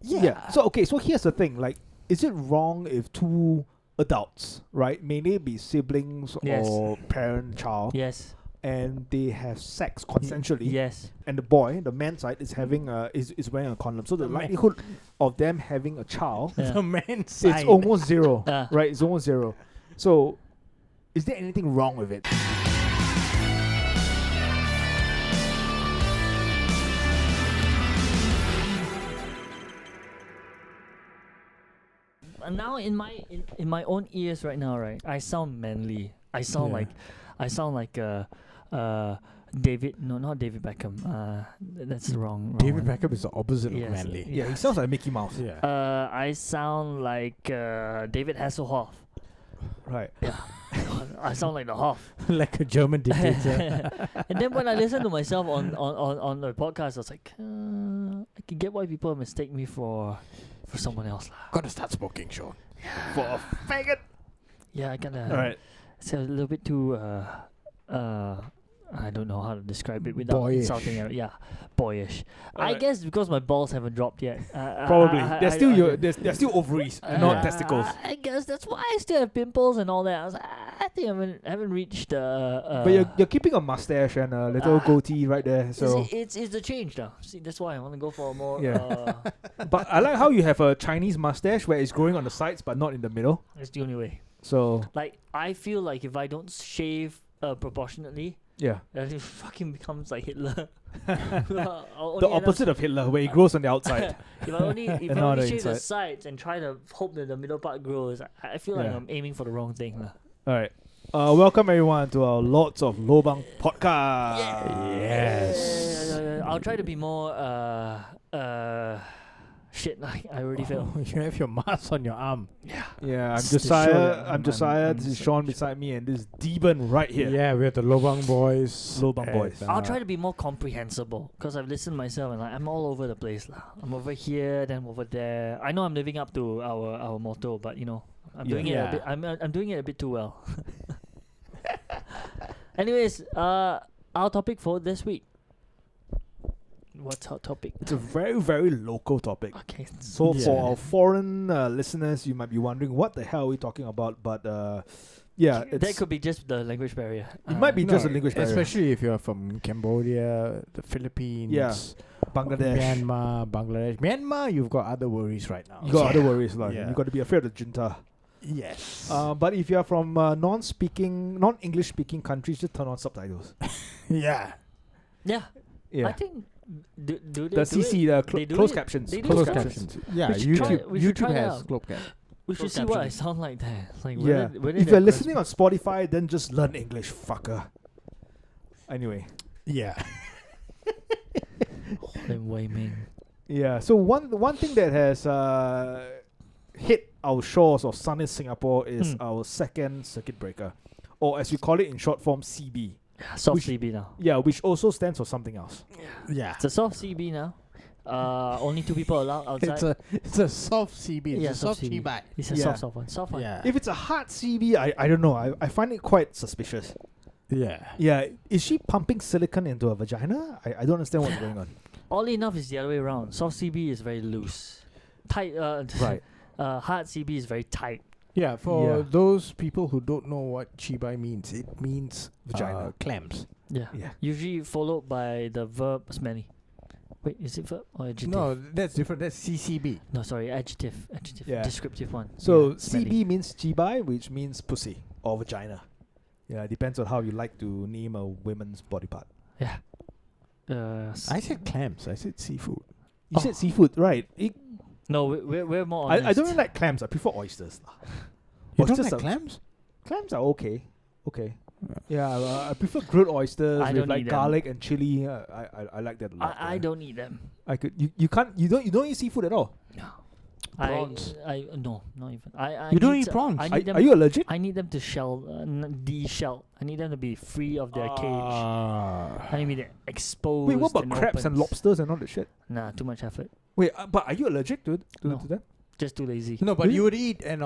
Yeah. So here's the thing. Like, is it wrong if two adults, right, may they be siblings or parent-child, and they have sex consensually, and the man side is having is wearing a condom, so the likelihood of them having a child, the man side, it's almost zero, right? It's almost zero. So, is there anything wrong with it? Now in my own ears right now, right, I sound manly. I sound like David. No, not David Beckham. That's wrong. David Beckham is the opposite of manly. Yeah, he sounds like Mickey Mouse. Yeah. I sound like David Hasselhoff. Right. Yeah. I sound like the Hoff. Like a German dictator. And then when I listen to myself on the podcast, I was like, I can get why people mistake me for someone else. Gotta start smoking, Sean. For a faggot. Yeah, I gotta. All right. It's a little bit too. I don't know how to describe it without insulting it. Yeah, boyish. I guess because my balls haven't dropped yet. Probably. They're still ovaries, not testicles. I guess that's why I still have pimples and all that. I was like, I think I haven't reached. But you're keeping a mustache and a little goatee right there. So it's the change now. See, that's why I want to go for a more. But I like how you have a Chinese mustache where it's growing on the sides but not in the middle. It's the only way. So like I feel like if I don't shave proportionately. Yeah. It fucking becomes like Hitler. The opposite of Hitler, where he grows on the outside. If I only shave the sides and try to hope that the middle part grows, I feel like I'm aiming for the wrong thing. Alright. Welcome everyone to our Lots of Lobang podcast. Yes. I'll try to be more shit, I already failed. You have your mask on your arm. Yeah, I'm Josiah. This is Sean beside me, and this is Deben right here. Yeah, we have the Lobang Boys. Lobang Boys. I'll try to be more comprehensible because I've listened myself and I'm all over the place. I'm over here, then over there. I know I'm living up to our motto, but I'm doing it a bit. I'm doing it a bit too well. Anyways, our topic for this week. What's our topic? It's a very, very local topic. Okay. So for our foreign listeners, you might be wondering what the hell are we talking about, but that could be just the language barrier. It might be just a language barrier. Especially if you're from Cambodia, the Philippines, Bangladesh. Myanmar, you've got other worries right now. You got other worries, like you got to be afraid of the junta. Yes. But if you're from non-English speaking countries, just turn on subtitles. Yeah. I think do they the CC, the closed captions. Closed captions. Yeah, YouTube has closed captions. We should see what I sound like there. Like if you're listening on Spotify, then just learn English, fucker. Anyway. Yeah. Yeah. So one thing that has hit our shores of sunny Singapore is our second circuit breaker, or as we call it in short form, CB. Soft CB now. Yeah, which also stands for something else. Yeah. It's a soft CB now. Only 2 people allowed outside. It's a soft CB. It's a soft CB. It's a soft one. Soft one. Yeah. If it's a hard CB, I don't know. I find it quite suspicious. Yeah. Yeah. Is she pumping silicone into her vagina? I don't understand what's going on. Oddly enough, it's the other way around. Soft CB is very loose. Tight. Right. Hard CB is very tight. Yeah, for those people who don't know what chibai means, it means vagina. Clams. Yeah. Usually followed by the verb smelly. Wait, is it verb or adjective? No, that's different. That's CCB. No, sorry, adjective. Descriptive one. So CB means chibai, which means pussy or vagina. Yeah, it depends on how you like to name a woman's body part. Yeah. I said clams. I said seafood. You said seafood, right? No, we're more honest. I don't really like clams. I prefer oysters. You don't like clams? Clams are okay. Yeah, I prefer grilled oysters with like garlic and chili. I like that a lot. I don't eat them. I could. You can't. You don't eat seafood at all. No. Prawns. No, not even. You don't eat prawns. Are you allergic? I need them to de-shell. I need them to be free of their cage. I need them exposed. Wait, what about crabs and lobsters and all that shit? Nah, too much effort. Wait, but are you allergic to that? Just too lazy. No, but you would eat a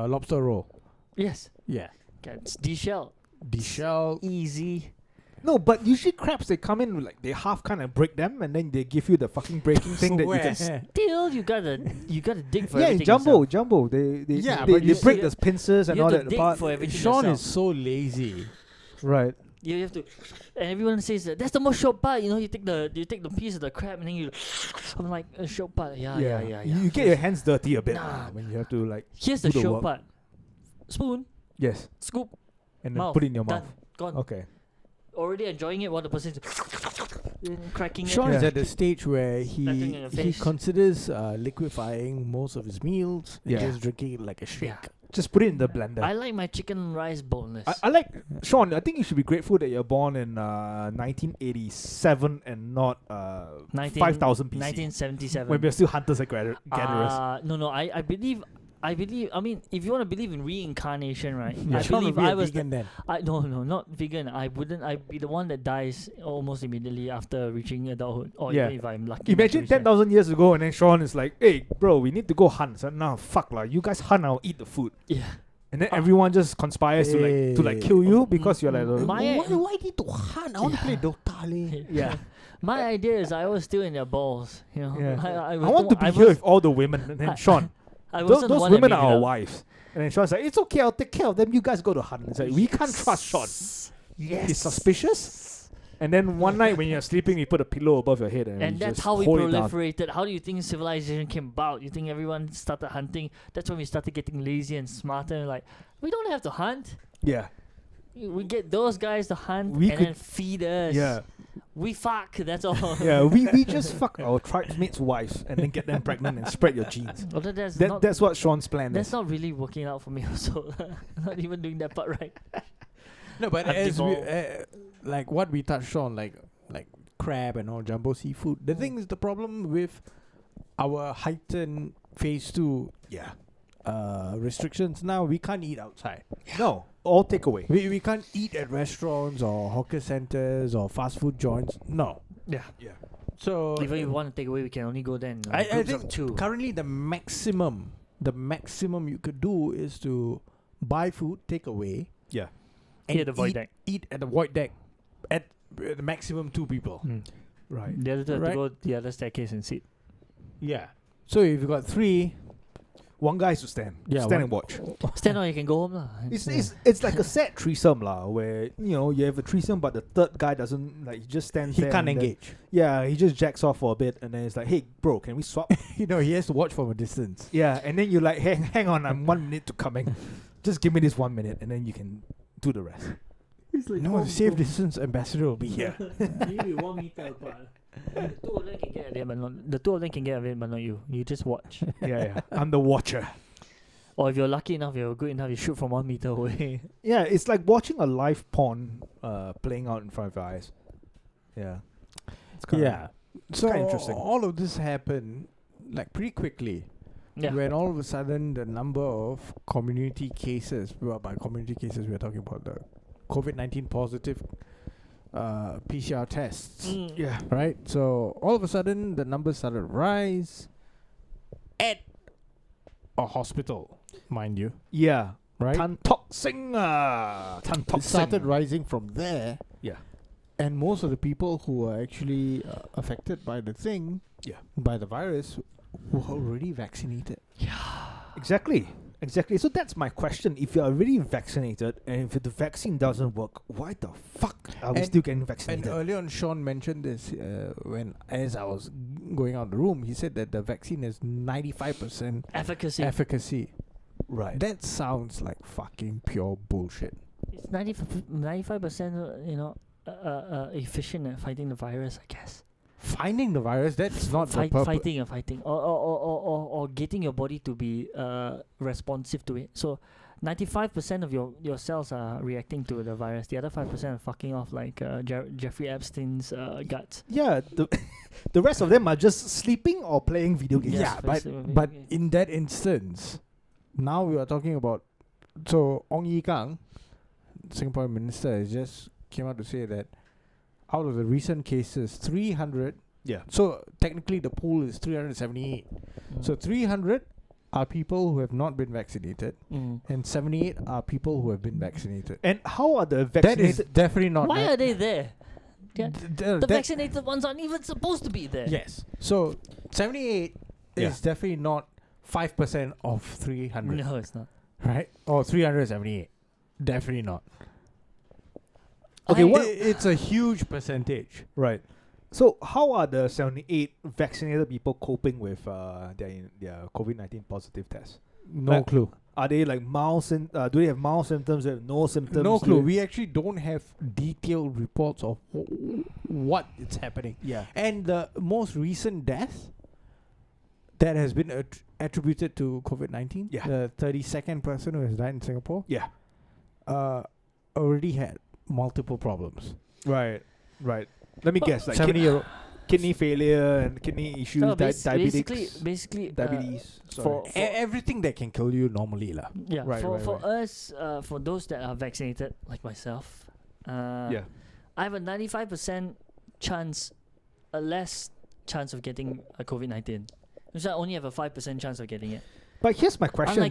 lobster roll. Yes. Yeah. It's de-shell. De-shell. Easy. No, but usually crabs, they come in with, like, they half kind of break them, and then they give you the fucking breaking thing that you can. Still, you gotta dig for Yeah, everything. Jumbo, they but break the pincers and all that apart. For everything Sean yourself. is so lazy. Right. You have to, and everyone says that's the most short part. You know, you take the piece of the crab and then you. I'm like a short part. Yeah. You get your hands dirty a bit Nah. when you have to like. Here's the do the short work. part. Spoon, Yes, scoop, and then mouth, put it in your done, mouth. gone. Okay. Already enjoying it while the person's cracking Sean it. is at the stage where Slapping in he your he face. considers liquefying most of his meals and Yeah. just drinking it like a shake. Yeah. Just put it in the blender. I like my chicken rice boneless. I like Sean. I think you should be grateful that you're born in 1987 and not 5000 BC. 1977. When we're still hunters and gatherers. No. I believe. I mean, if you want to believe in reincarnation, right? Yeah. I Sean believe will be I a was. vegan then. No, not vegan. I wouldn't. I'd be the one that dies almost immediately after reaching adulthood, or Yeah. even if I'm lucky. Imagine enough to reach 10,000 years ago, and then Sean is like, "Hey, bro, we need to go hunt." So now, fuck lah, you guys hunt, I'll eat the food. that. Yeah. And then everyone just conspires to like kill you because you're like, My- why need to hunt? I want to play Dota. yeah. My idea is I was still in their balls. You know. Yeah. I want to be here with all the women. And then Sean, I those wasn't the one that women made are it our up. wives. And then Sean's like, "It's okay, I'll take care of them. You guys go to hunt." It's like, we can't trust Sean. Yes. He's suspicious. And then one night when you're sleeping, you put a pillow above your head and you And that's just how we hold it down. proliferated. How do you think civilization came about? You think everyone started hunting? That's when we started getting lazy and smarter. Like, we don't have to hunt. Yeah. We get those guys to hunt We and could- then feed us. Yeah. We fuck. That's all. Yeah, we just fuck our tribesmates' wives and then get them pregnant and spread your genes. Although that's That's what Sean's plan that's is. not really working out for me. Also, not even doing that part right. No, but I've as we devolved. like what we touched on, like crab and all jumbo seafood. The thing is, the problem with our heightened phase 2 Yeah. restrictions now, we can't eat outside. No, all takeaway. We can't eat at restaurants or hawker centers or fast food joints. No. Yeah. Yeah. So Even if we want to take away, we can only go then. I Groups think of two. currently the maximum you could do is to buy food, take away, Yeah. and Here at the void deck. eat at the void deck at the maximum 2 people. Right. The other two have Right. to go the other staircase and sit. Yeah. So if you got 3, One guy to stand. Yeah, Stand and watch. Stand on, you can go home lah. It's like a sad threesome lah, where you have a threesome, but the third guy doesn't like. He just stands he there. can't and then- engage. Yeah, he just jacks off for a bit, and then it's like, "Hey, bro, can we swap?" He has to watch from a distance. Yeah, and then you're like, hang on, I'm 1 minute to coming. Just give me this 1 minute, and then you can do the rest. No, the safe distance ambassador will be here. Maybe 1 meter apart. The two of them can get at it, but not the two of them can get at it, but not you. You just watch. Yeah. I'm the watcher. Or if you're lucky enough, you're good enough, you shoot from 1 meter away. Yeah, it's like watching a live porn playing out in front of your eyes. Yeah. It's kinda, So kinda interesting. all of this happened like pretty quickly. Yeah. When all of a sudden the number of community cases, well, by community cases we're talking about the COVID-19 positive PCR tests, Yeah. right? So all of a sudden the numbers started to rise at a hospital, mind you, Yeah. right? Tan Tok Sing. Tan Tok It started Sing. rising from there. Yeah. And most of the people who are actually affected by the thing, Yeah. by the virus, were already vaccinated. Exactly. So that's my question. If you're already vaccinated and if the vaccine doesn't work, why the fuck are we And- still getting And vaccinated? earlier on, Sean mentioned this as I was going out of the room. He said that the vaccine has 95% Efficacy. efficacy. Right. That sounds like fucking pure bullshit. It's 95%, efficient at fighting the virus, I guess. Finding the virus, that's not the purpose. Fighting, or getting your body to be responsive to it. So, 95% of your cells are reacting to the virus. The other 5% are fucking off like Jeffrey Epstein's guts. Yeah, the rest of them are just sleeping or playing video games. Yeah, but in that instance, now we are talking about. So Ong Ye Kang, Singapore Minister, just came out to say that out of the recent cases, 300. Yeah. So technically, the pool is 378. So 300 are people who have not been vaccinated, and 78 are people who have been vaccinated. And how are the That vaccinated? is definitely not. Why are they there? The that- vaccinated ones aren't even supposed to be there. Yes. So 78 is definitely not 5% of 300. No, it's not. Right? Or 378. Definitely not. Okay, It's a huge percentage. Right. So how are the 78 vaccinated people coping with their COVID-19 positive test? No clue. Are they like mild? Do they have mild symptoms? They have no symptoms? No clue. We actually don't have detailed reports of what is happening. Yeah. And the most recent death that has been attributed to COVID-19, the 32nd person who has died in Singapore, already had multiple problems. Right. Let me guess. Like 70-year-old. kidney failure and kidney issues, So basically diabetes. For everything that can kill you normally, lah. Yeah. Right, for us, for those that are vaccinated, like myself, I have a 95% chance, a less chance of getting a COVID-19. So I only have a 5% chance of getting it. But here's my question,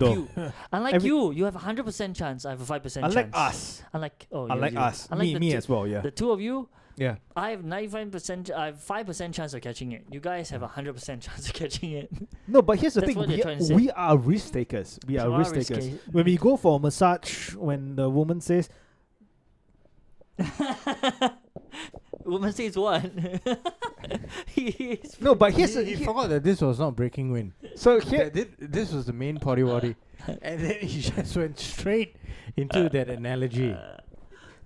Unlike you have a 100% chance. I have a 5% chance. Unlike us. Unlike us. Me as well. Yeah. The two of you. Yeah. I have 95%. I have 5% chance of catching it. You guys have a 100% chance of catching it. No, but here's the That's thing. what they're trying to say. We are risk takers. We are risk takers. When we go for a massage, when the woman says, woman says what? no, but he forgot that this was not breaking wind. So here, this was the main potty, and then he just went straight into that analogy.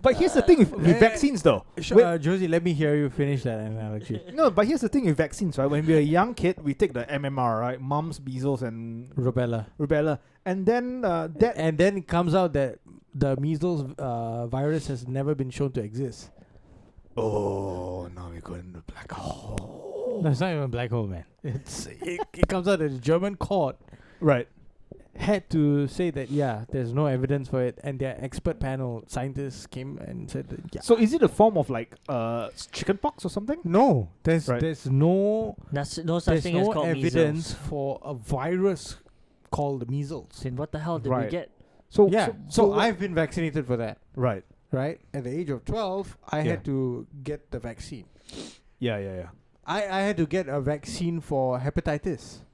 But here's the thing with vaccines, though. Josie, let me hear you finish that analogy. No, but here's the thing with vaccines, right? When we're a young kid, we take the MMR, right? Mumps, measles, and rubella, and then and then it comes out that the measles virus has never been shown to exist. Oh, now we're going to black hole. No, it's not even a black hole, man. It comes out that the German court had to say that there's no evidence for it, and their expert panel scientists came and said that, So is it a form of like chickenpox or something? No, there's no such thing as called evidence measles. for a virus called measles. Then what the hell did we get? So I've been vaccinated for that. Right. At the age of 12, I had to get the vaccine. Yeah. I had to get a vaccine for hepatitis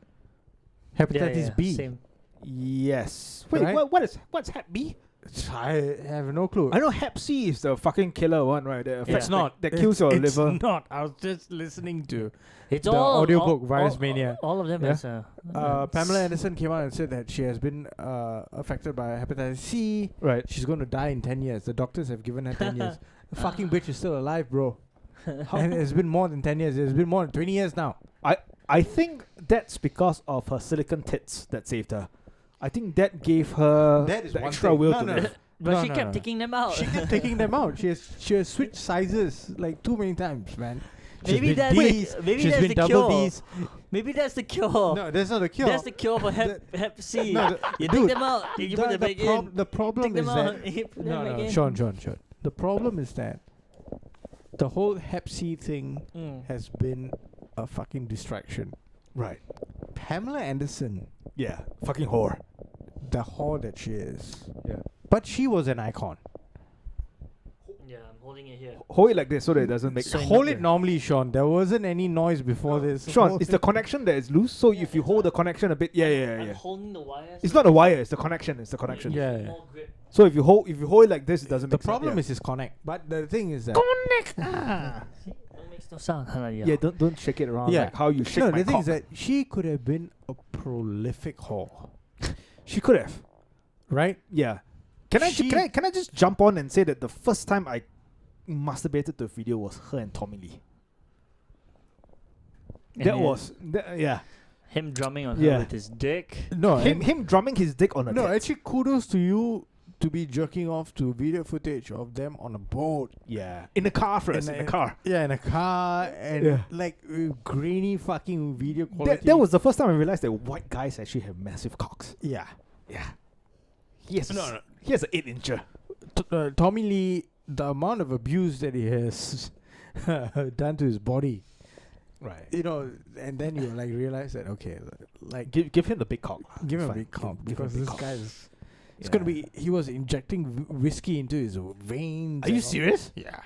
B. Same. Yes. Wait, Right? what's Hep B? I have no clue. I know Hep C is the fucking killer one, right? It's not. That kills your liver. It's not. I was just listening to It's the all audiobook Virus Mania. All of them is Pamela Anderson came out and said that she has been affected by hepatitis C. Right. She's going to die in 10 years. The doctors have given her 10 years. The fucking bitch is still alive, bro. And it's been more than 10 years. It's been more than 20 years now. I think that's because of her silicon tits that saved her. I think that gave her the extra will to live. But she kept taking them out. She kept taking them out. She has switched sizes like too many times, man. Maybe that's the cure. Maybe that's the cure. No, that's not the cure. That's the cure for Hep C. No, you take them out. You put them back in. The problem is that no, Sean. The problem is that the whole Hep C thing has been a fucking distraction. Right. Pamela Anderson. Yeah. Fucking whore. The whore that she is. Yeah. But she was an icon. Yeah, I'm holding it here. Hold it like this so that it doesn't make... Hold it normally, Sean. There wasn't any noise before this. Sean, it's the connection that is loose, so if you hold the connection a bit... Yeah. I'm holding the wire. It's not the wire, it's the connection. Yeah. So if you hold it like this, it doesn't make sense. The problem is his connect. But the thing is that... Connect! It makes no sound. Yeah, don't shake it around like how you shake my the thing cock. is that she could have been a prolific whore. She could have. Right? Yeah. Can I just jump on and say that the first time I masturbated to a video was her and Tommy Lee. Him drumming on her with his dick. No, him drumming his dick on her. No, actually, kudos to you to be jerking off to video footage of them on a boat. Yeah, in a car first. In a car. Yeah, in a car and like grainy fucking video quality. That was the first time I realized that white guys actually have massive cocks. Yeah. He has an 8-incher. Tommy Lee, the amount of abuse that he has done to his body Right. And then you like realize that like Give him the big cock. give him a Fine. big cock Give him a because big this cock. guy is. It's gonna be. He was injecting whiskey into his veins. Are you and all. serious? Yeah.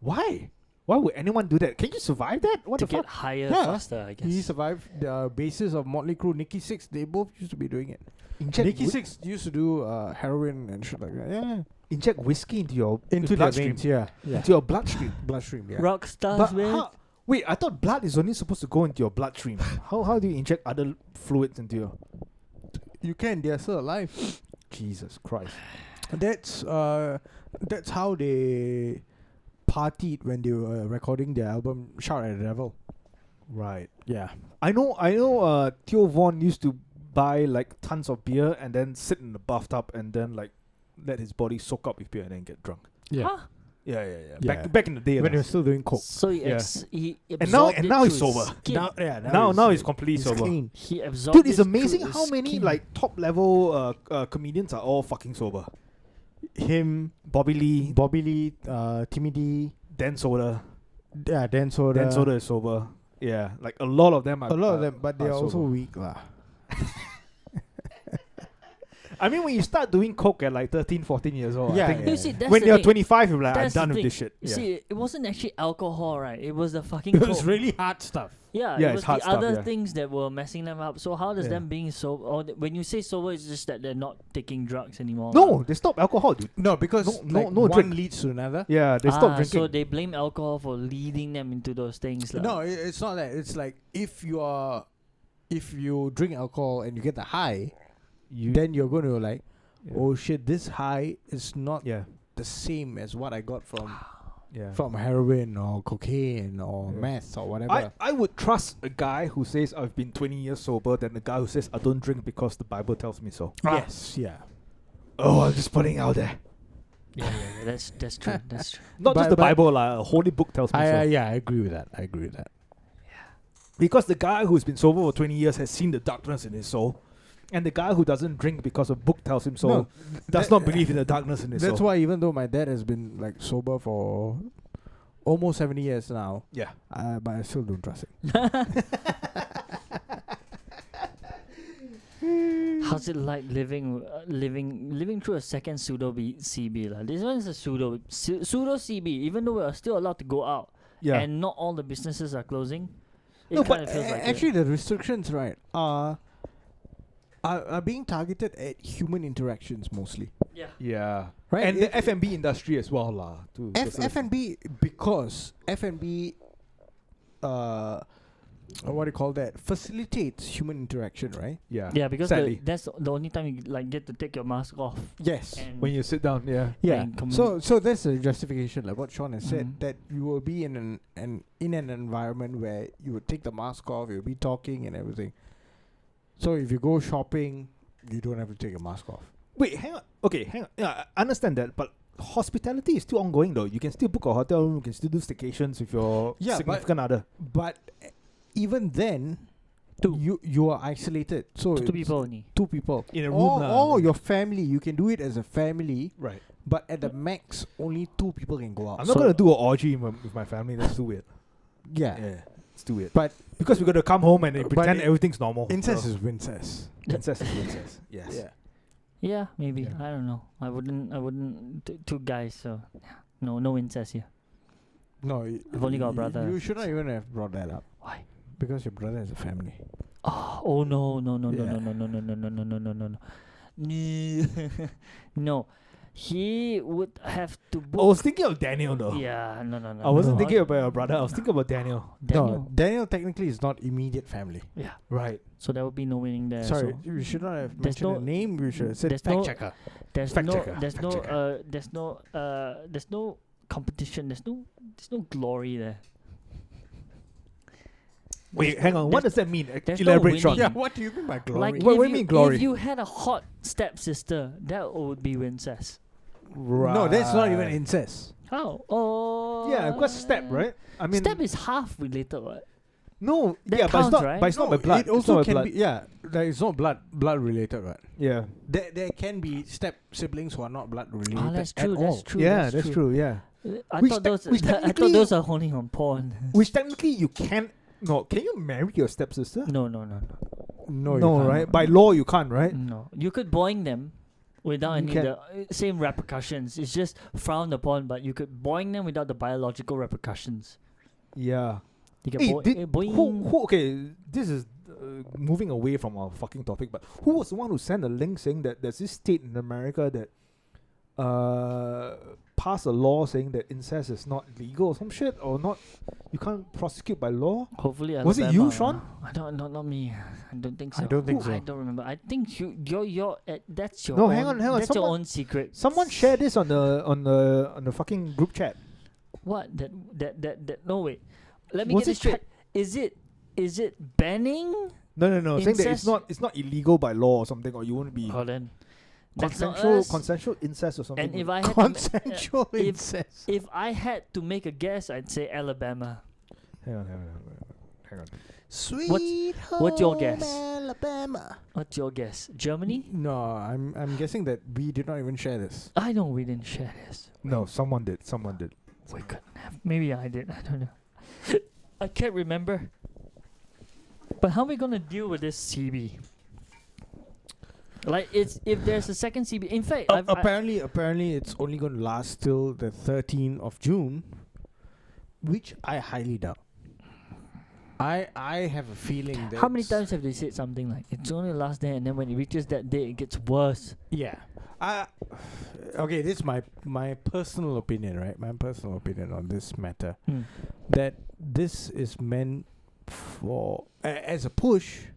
Why? Why would anyone do that? Can you survive that? What to the get fuck? higher Yeah. faster, I guess. He survived the basis of Motley Crue, Nicky Six. They both used to be doing it. Inject Nicky Six used to do heroin and shit like that. Yeah. inject whiskey into your Into their bloodstream. veins. Yeah. Into your bloodstream. Bloodstream. Yeah. Rock stars, But man. wait, I thought blood is only supposed to go into your bloodstream. How do you inject other fluids into your? You can. They're still alive. Jesus Christ. That's how they partied when they were recording their album Shout at the Devil. Right. Yeah. I know. Theo Von used to buy like tons of beer and then sit in the bathtub and then like let his body soak up with beer and then get drunk. Yeah. Huh? Yeah. Yeah. Back in the day. When they were still doing coke. So he, Yeah. he And now- absorbed and it now he's through his sober. skin. Now he's completely He's sober. clean. He absorbed Dude, it's it amazing through how his many skin. like top level comedians are all fucking sober. Him, Bobby Lee, Timmy D, Dan Soder. yeah, Dan Soda. Dan Soder is sober. Yeah, like a lot of them are. A lot of them, but they're are also sober. weak lah. I mean, when you start doing coke at like 13, 14 years old, Yeah, I think You see, that's when the you're thing. 25, you're like, I'm That's the done with thing. this shit. You Yeah. see, it wasn't actually alcohol, right? It was the fucking It coke. was really hard stuff. Yeah, Yeah, it it's was hard the stuff, other yeah. things that were messing them up. So how does Yeah. them being sober, or when you say sober, it's just that they're not taking drugs anymore? No, they stopped alcohol, dude. No, because No one drink. leads to another. Yeah, they stopped drinking. So they blame alcohol for leading them into those things. lah. No, it's not that. It's like if you drink alcohol and you get the high, then you're going to like, Yeah. oh shit, this high is not yeah, the same as what I got from yeah. heroin or cocaine or Yeah. meth or whatever. I would trust a guy who says I've been 20 years sober than the guy who says I don't drink because the Bible tells me so. Yes, yeah. Oh, I'm just putting it out there. Yeah, that's true. That's true. Not But- just the but- Bible, a holy book tells me so. I agree with that. Because the guy who's been sober for 20 years has seen the darkness in his soul. And the guy who doesn't drink because a book tells him so No, does not believe in the darkness in his That's soul. why even though my dad has been like sober for almost 70 years now, Yeah. but I still don't trust him. How's it like living through a second pseudo CB lah? This one is a pseudo CB. Even though we are still allowed to go out, Yeah. and not all the businesses are closing, it No, kind but of feels like actually the restrictions, right, are being targeted at human interactions mostly. Yeah. Right, And if- the F&B industry as well lah. To a certain extent. F&B, because F&B, what do you call that? Facilitates human interaction, right? Yeah. yeah, because sadly. that's the only time you like get to take your mask off. Yes. And When you sit down, yeah. Yeah. and So that's the justification, like what Sean has said, Mhm. that you will be in an environment where you would take the mask off, you'll be talking and everything. So if you go shopping, you don't have to take a mask off. Wait, hang on. Okay, hang on. Yeah, I understand that, but hospitality is still ongoing though. You can still book a hotel room, you can still do staycations with your Yeah, significant other. But even then, you are isolated. So two it's people only. 2 people. In a room lah. Or your family. You can do it as a family, Right. but at the max, only 2 people can go out. I'm not going to do an orgy with my family. That's too weird. Yeah. Yeah, it's too weird. But Because we're going to come home and they But pretend it- everything's normal. incest so. is incest. Incest is incest. Yes. Yeah. Yeah, maybe. Yeah. I don't know. I wouldn't. Two guys, so no incest here. No, I've only got a brother. You should not even have brought that up Why? because your brother has a family. Oh no. Yeah. No, he would have to I book. was thinking of Daniel though. Yeah, no. I wasn't No. thinking about your brother. I was thinking about Daniel. Daniel. No, Daniel technically is not immediate family. Yeah. Right. So there would be no winning there. Sorry, so we should not have There's mentioned no- a name. We should have said there's fact no- checker. there's Fact no, checker, there's fact no, checker. there's no competition. There's no glory there. Wait, hang on. What there's- does that mean? there's no Elaborate, Sean. winning. Yeah, what do you mean by glory? Like What if do you you, mean glory? If you had a hot stepsister, that would be incest. Right. No, that's not even incest. How? Oh. Yeah, because step, right? I mean, Step is half related, what? no. That Yeah, but it's counts, not. right? But it's not by blood. It It's also not by can blood. be. Yeah, like it's not blood related, right? Yeah. There can be step siblings who are not blood related That's at true. all. That's true. Yeah, that's true. Yeah. I Which thought te- those. which I thought technically- those are only on porn. Which technically you can No, can you marry your stepsister? No, Right? By law, you can't, right? No, you could boing them without any of the same repercussions. It's just frowned upon, but you could boing them without the biological repercussions. Yeah. You can who? Okay, this is moving away from our fucking topic, but who was the one who sent a link saying that there's this state in America that passed a law saying that incest is not legal or some shit, or not, you can't prosecute by law? Hopefully, was it you, Sean? I don't, not me. I don't think so. I don't think so. I don't remember. I think you're that's your. No, own, hang on. That's your own secret. Someone share this on the fucking group chat. What that? No, wait. Let me Was get it this straight. Is it banning? No. Saying that it's not illegal by law or something, or you won't be. Oh, then. Consensual incest or something. And if I had consensual incest. If I had to make a guess, I'd say Alabama. Hang on. Sweet what's your guess? Alabama. What's your guess? Germany? No, I'm guessing that we did not even share this. I know we didn't share this. No, someone did. We couldn't have. Maybe I did. I don't know. I can't remember. But how are we gonna deal with this CB? Like, if there's a second CB. In fact, apparently it's only going to last till the 13th of June, which I highly doubt. I have a feeling that. How many times have they said something like it's only the last day, and then when it reaches that day, it gets worse? Yeah. Okay, this is my personal opinion, right? My personal opinion on this matter. That this is meant for as a push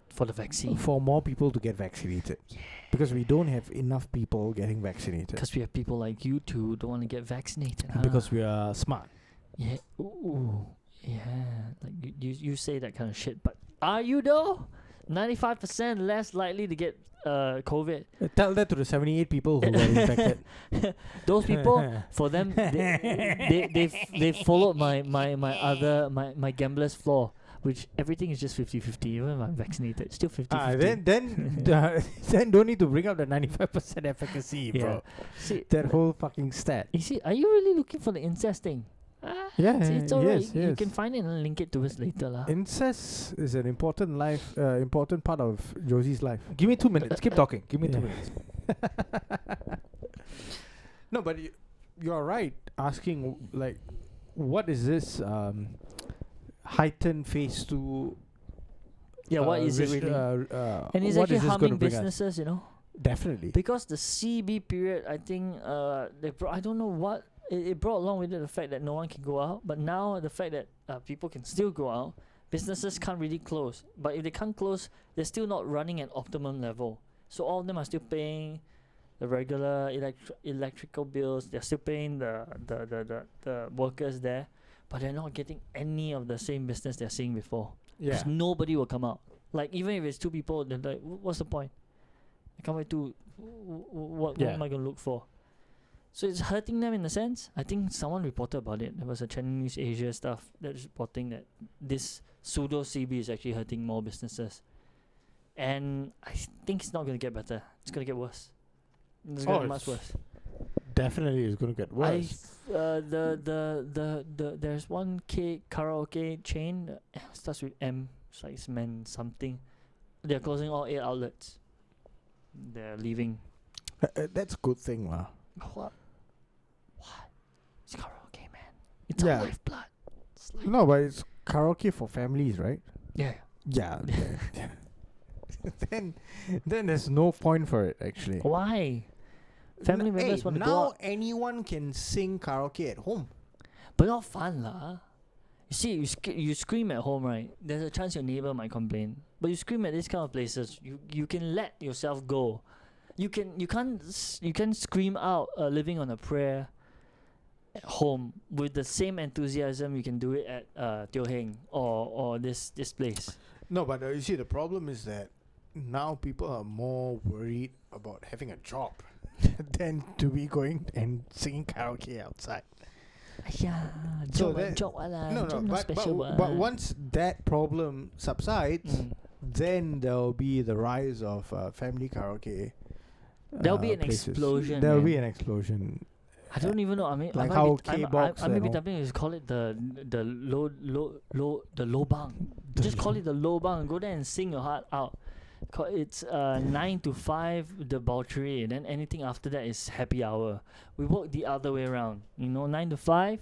for the vaccine, for more people to get vaccinated. Yeah. Because we don't have enough people getting vaccinated. Because we have people like you two who don't want to get vaccinated. Because we are smart. Yeah. Ooh. Yeah. Like you say that kind of shit, but are you though? 95% less likely to get COVID. Tell that to the 78 people who were infected. Those people, for them, they followed my gambler's flaw, which everything is just 50-50. Even if I'm vaccinated, still 50-50. Then don't need to bring up the 95% efficacy, bro. See, that whole fucking stat. You see, are you really looking for the incest thing? It's alright. Yes. You can find it and link it to us later, lah. Incest is an important part of Josie's life. Give me 2 minutes. Keep talking. Give me 2 minutes. No, but you're right. Asking like, what is this heightened phase 2? Yeah, what is it really? And it's actually harming businesses, you know. Definitely. Because the CB period, I think I don't know what. It brought along with it the fact that no one can go out, but now the fact that people can still go out, businesses can't really close. But if they can't close, they're still not running at optimum level. So all of them are still paying the regular electrical bills. They're still paying the workers there, but they're not getting any of the same business they're seeing before. Because nobody will come out. Like even if it's 2 people, they're like, what's the point? I can't wait to. What am I gonna look for? So it's hurting them in a sense. I think someone reported about it. There was a Chinese Asia stuff that is reporting that this pseudo CB is actually hurting more businesses. And I think it's not going to get better. It's going to get worse. It's going to get much worse. Definitely it's going to get worse. There's one karaoke chain starts with M. It's like men something. They're closing all 8 outlets. They're leaving. That's a good thing, lah. What? It's karaoke, man. It's a lifeblood. No, but it's karaoke for families, right? Yeah. Then there's no point for it, actually. Why? Family members want to go out. Now anyone can sing karaoke at home. But not fun, lah. You see, you scream at home, right? There's a chance your neighbor might complain. But you scream at these kind of places, you can let yourself go. You can't scream out living on a prayer at home with the same enthusiasm you can do it at Teo Heng or this place. No, but you see, the problem is that now people are more worried about having a job than to be going and singing karaoke outside. Yeah, so job but once that problem subsides, then there'll be the rise of family karaoke. There'll be an places. explosion. There'll be an explosion. I don't even know. I mean, Like I how might be, K-box I may be and all. tempting to call it the lobang. Just call it the lobang. Go there and sing your heart out. It's 9 to 5 debauchery, and then anything after that is happy hour. We work the other way around. 9 to 5,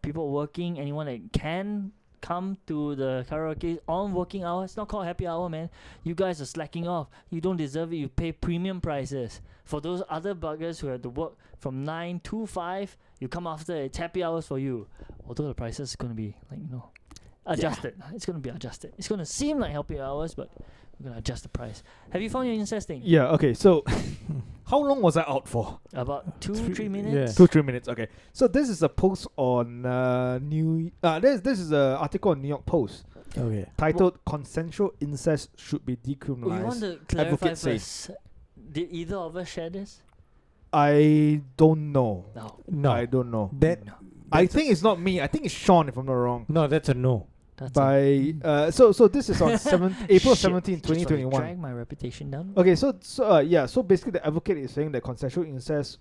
people working. Anyone that can come to the karaoke on working hours. It's not called happy hour, man. You guys are slacking off. You don't deserve it. You pay premium prices. For those other buggers who have to work from 9 to 5, you come after, it's happy hours for you. Although the prices is going to be adjusted. It's going to be adjusted. It's going to seem like happy hours, but we're going to adjust the price. Have you found your incest thing? Yeah, okay, so how long was I out for? About 3 minutes? Yeah. 2-3 minutes, okay. So this is a post on this is an article on New York Post Okay. titled "Consensual Incest Should Be We Decriminalized." want to clarify Advocates say. first. Did either of us share this? I don't know. No. I don't know. That No. I think it's not me. I think it's Sean, if I'm not wrong. no, that's a no. That's By so this is on April 17, Just wanna 2021. drag my reputation down. Okay, so basically the advocate is saying that consensual incest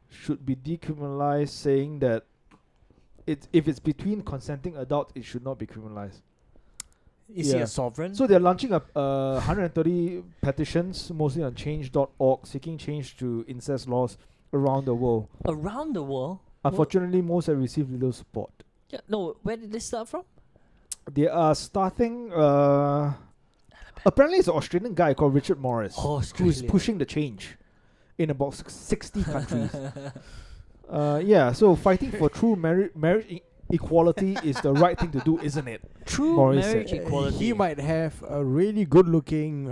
should be decriminalized, saying that if it's between consenting adults, it should not be criminalized. Is he Yeah. a sovereign? So they're launching 130 petitions, mostly on change.org, seeking change to incest laws around the world. Around the world? Unfortunately, most have received little support. Yeah, no, where did this start from? They are starting. Apparently, it's an Australian guy called Richard Morris who's Australia. pushing the change in about 60 countries. So fighting for true marriage equality is the right thing to do, isn't it? True Morris marriage said. equality. He might have a really good-looking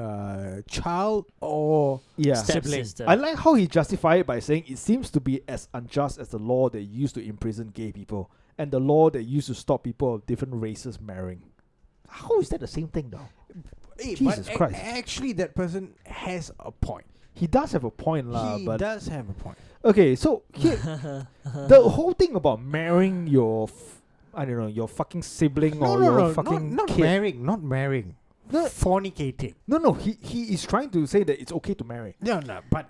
child or Yeah. Stepsister. I like how he justified it by saying it seems to be as unjust as the law that used to imprison gay people and the law that used to stop people of different races marrying. How is that the same thing, though? Hey, Jesus but Christ. actually, that person has a point. He does have a point, lah. He But does have a point. okay, so here, the whole thing about marrying your, your fucking sibling or your fucking not kid. not marrying. No. Fornicating. No, he is trying to say that it's okay to marry. No, but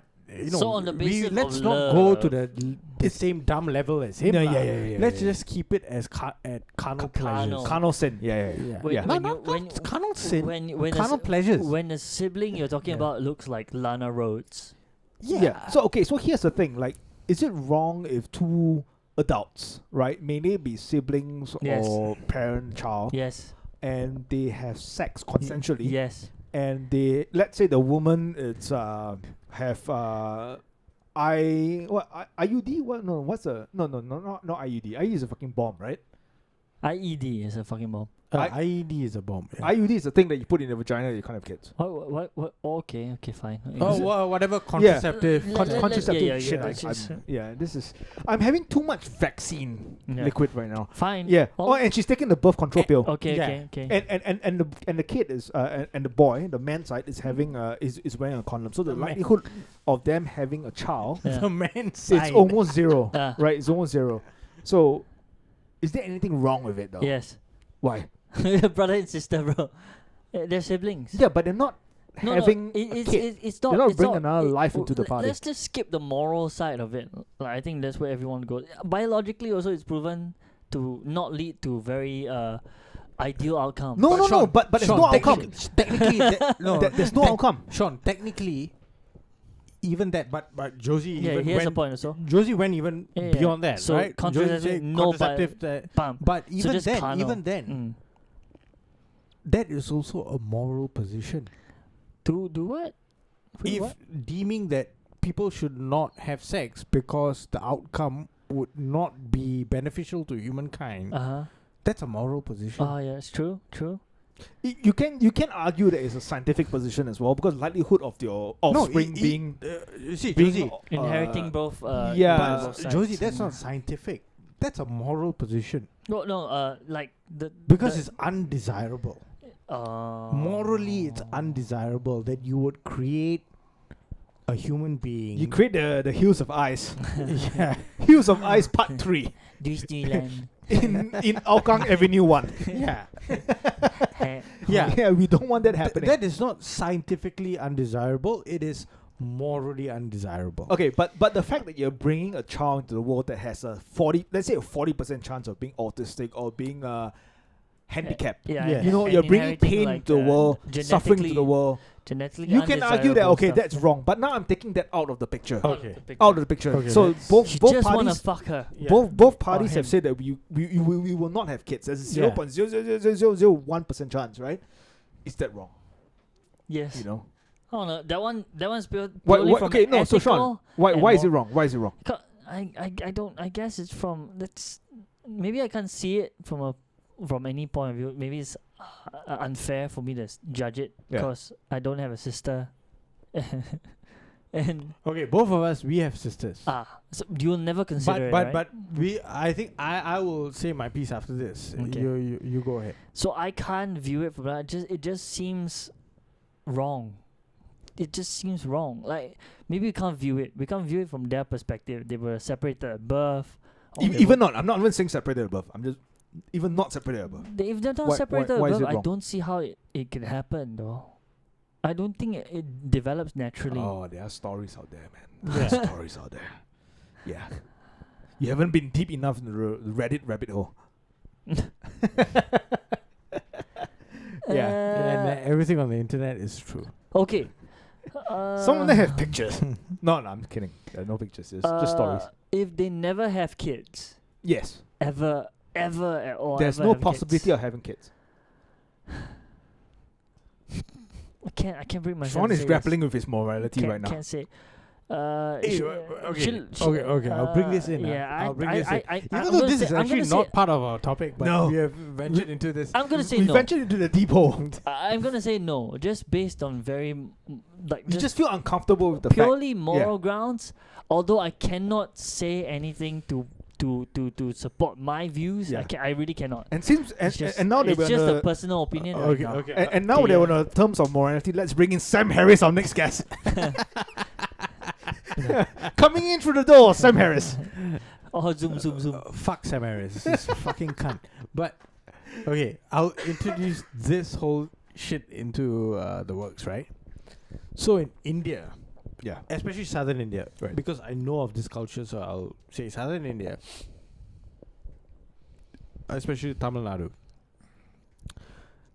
So on the basis let's of not go to love. the same dumb level as him. Yeah, lah. yeah. Let's just keep it as carnal pleasures. Carnal sin. Yeah. When- Yeah. when No, you- when- not carnal sin. when Carnal pleasures. When a sibling you're talking Yeah. about looks like Lana Rhodes. Yeah. So here's the thing. Like, is it wrong if two adults, right, may they be siblings Yes. or parent-child, Yes. and they have sex consensually, Yes. and they, let's say the woman is have IUD? What? No, what's the no not IUD. IUD is a fucking bomb, right? IED is a fucking bomb. IED is a bomb. Yeah. IUD is the thing that you put in the vagina that you can't have kids. What? Okay, fine. Whatever contraceptive. Contraceptive shit. let's just- I'm having too much vaccine Yeah. liquid right now. Fine. Yeah. Oh. And she's taking the birth control pill. Okay. Yeah. And the kid is and the boy, the man side is having is wearing a condom. So the The man. likelihood of them having a child Yeah. The man's side. it's almost zero. Ah. Right? It's almost zero. So is there anything wrong with it though? Yes. Why? Brother and sister, bro. They're siblings. Yeah, but they're not having a kid. It's not. They're not it's bringing not, another life into the party. Let's just skip the moral side of it. Like, I think that's where everyone goes. Biologically, also, it's proven to not lead to very ideal outcome. No, Sean, but there's Sean, no outcome. Technically, There's no outcome. Sean, technically, even that, but Josie Yeah, even he has a went, point also. Josie went even Yeah, beyond that, so right? contraceptive, Josie said no contraceptive that, Bam. but So even just then, carnal. that is also a moral position. Do what? Wait, If what? deeming that people should not have sex because the outcome would not be beneficial to humankind, that's a moral position. Oh yeah, it's true. You can argue that it's a scientific position as well because likelihood of your offspring being you see, being, Josie, Inheriting both. yeah. both but sides. Josie, that's not scientific. That's a moral position No. Like the because it's undesirable. it's Morally, it's undesirable that you would create a human being. you create the Hills of Ice. yeah, Hills of Ice Part 3 Disneyland. in Hougang Avenue 1. yeah, Hey, yeah. Yeah, we don't want that happening. That is not scientifically undesirable. It is morally undesirable. Okay, but the fact that you're bringing a child into the world that has a 40% chance of being autistic or being handicapped, you know, you're bringing pain like, to the world, suffering to the world. Genetically, you can argue that okay, stuff, that's wrong, but now I'm taking that out of the picture. Okay. Out of the picture. Okay, so both She both just wanna parties, fuck her. both parties Or have him. said that we will not have kids. There's a 0.00001% chance, right? Is that wrong? Yes. You know. Oh no, that one's purely Why, from okay, no. So Sean, ethical why is it and wrong? Why is it wrong? I don't. I guess it's from that's. Maybe I can't see it from any point of view. Maybe it's unfair for me to judge it because I don't have a sister. And Okay, both of us, we have sisters. so you'll never consider But it, right? but I think I will say my piece after this. Okay. You go ahead. So I can't view it from that. It just seems wrong. It just seems wrong. Like maybe we can't view it. We can't view it from their perspective. They were separated at birth. or they Even were- not. I'm not even saying separated above. I'm just even not separated above. if they're not Why- separated why is at birth, it I wrong? don't see how it can happen though. I don't think it develops naturally. Oh, there are stories out there, man. Yeah. There are stories out there. Yeah. You haven't been deep enough in the Reddit rabbit hole. And everything on the internet is true. Okay. Some of them have pictures. No, I'm kidding. There are no pictures. It's just stories. If they never have kids, Yes. ever at all, There's ever no have possibility kids. of having kids. I can't bring myself. Sean to is say grappling with his morality Can't, right now. Can't say. Hey, Okay. okay. I'll bring this in. Yeah, I'll bring this in. I'm Even gonna though this say- is I'm actually gonna say- not part of our topic, but No. we have ventured into this. I'm gonna say We no. ventured into the deep hole. I'm gonna say no, just based on very like You just feel uncomfortable with the fact. purely moral grounds. Although I cannot say anything to support my views, Yeah. I really cannot. And seems It's just, and now they it's were just on a personal opinion. right Okay, now. okay. and now they were on terms of morality. Let's bring in Sam Harris, our next guest. Coming in through the door, Sam Harris. Oh, zoom. Fuck Sam Harris. This is fucking cunt. But okay, I'll introduce this whole shit into the works, right? So in India, Yeah. especially southern India, Right. because I know of this culture, so I'll say southern India, especially Tamil Nadu.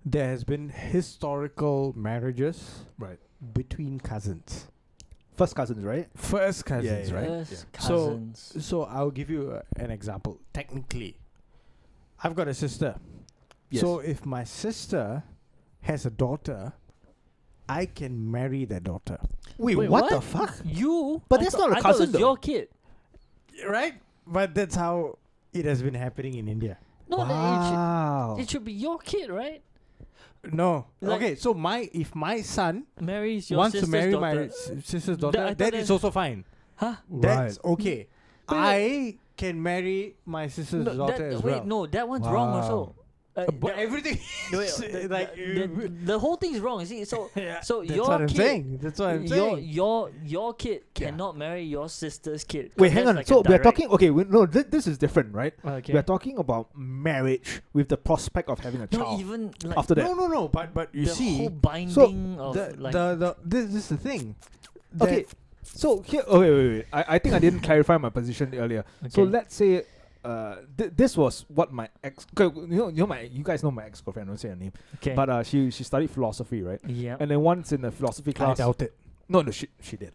There has been historical marriages Right. between cousins, First cousins, right? first cousins, yeah. right? First So- cousins. So I'll give you an example. Technically, I've got a sister. Yes. So if my sister has a daughter, I can marry their daughter. Wait, Wait, what what? the fuck? You? But I that's thought- not a I thought it cousin was though. your kid. Right? But that's how it has been happening in India. No, Wow. it should be your kid, right? No. Like- Okay, so if my son Marries your wants to sister's marry daughter. my sister's I daughter, thought that that- is also fine. Huh? That's okay. But- I can marry my sister's No, daughter that, as wait, well. no, that one's wrong Wow. also. But that- everything no, is wait, like the whole thing is wrong. You see, so Yeah, so that's your what I'm kid, saying. That's what I'm saying. your kid cannot marry your sister's kid. 'cause Wait, hang that's on. like a So we're direct- talking. Okay, no, this is different, right? Okay. We're talking about marriage with the prospect of having a no, child. even like After that, No. But you the see, whole binding of like this is the thing. okay. So here, wait. I think I didn't clarify my position earlier. So okay. let's say, this was what my ex. You guys know my ex girlfriend. I don't say her name, okay. but she studied philosophy, right? yeah. And then once in the philosophy I class, doubt it. no, she did.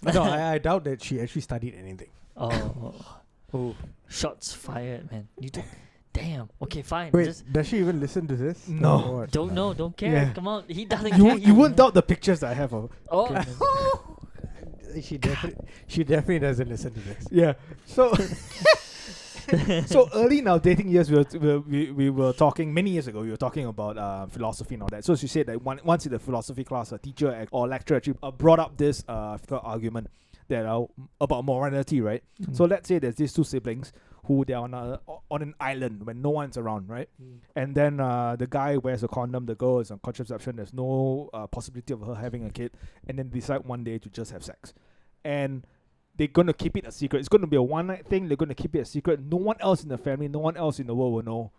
No, I doubt that she actually studied anything. Oh, shots fired, man. You do. Damn. Okay, fine. Wait, Just does she even listen to this? No. Or what? don't know. Don't care. Yeah. Come on. He doesn't You care. you won't doubt the pictures that I have of. Oh. She definitely doesn't listen to this. Yeah. So. So early in our dating years, we were talking many years ago. We were talking about philosophy and all that. So she said that once in the philosophy class, a teacher or lecturer actually brought up this argument that about morality, right? Mm. So let's say there's these two siblings who they're on an island when no one's around, right? And then the guy wears a condom, the girl is on contraception. There's no possibility of her having a kid, and then decide one day to just have sex, and they're gonna keep it a secret. It's gonna be a one-night thing. They're gonna keep it a secret. No one else in the family, no one else in the world will know.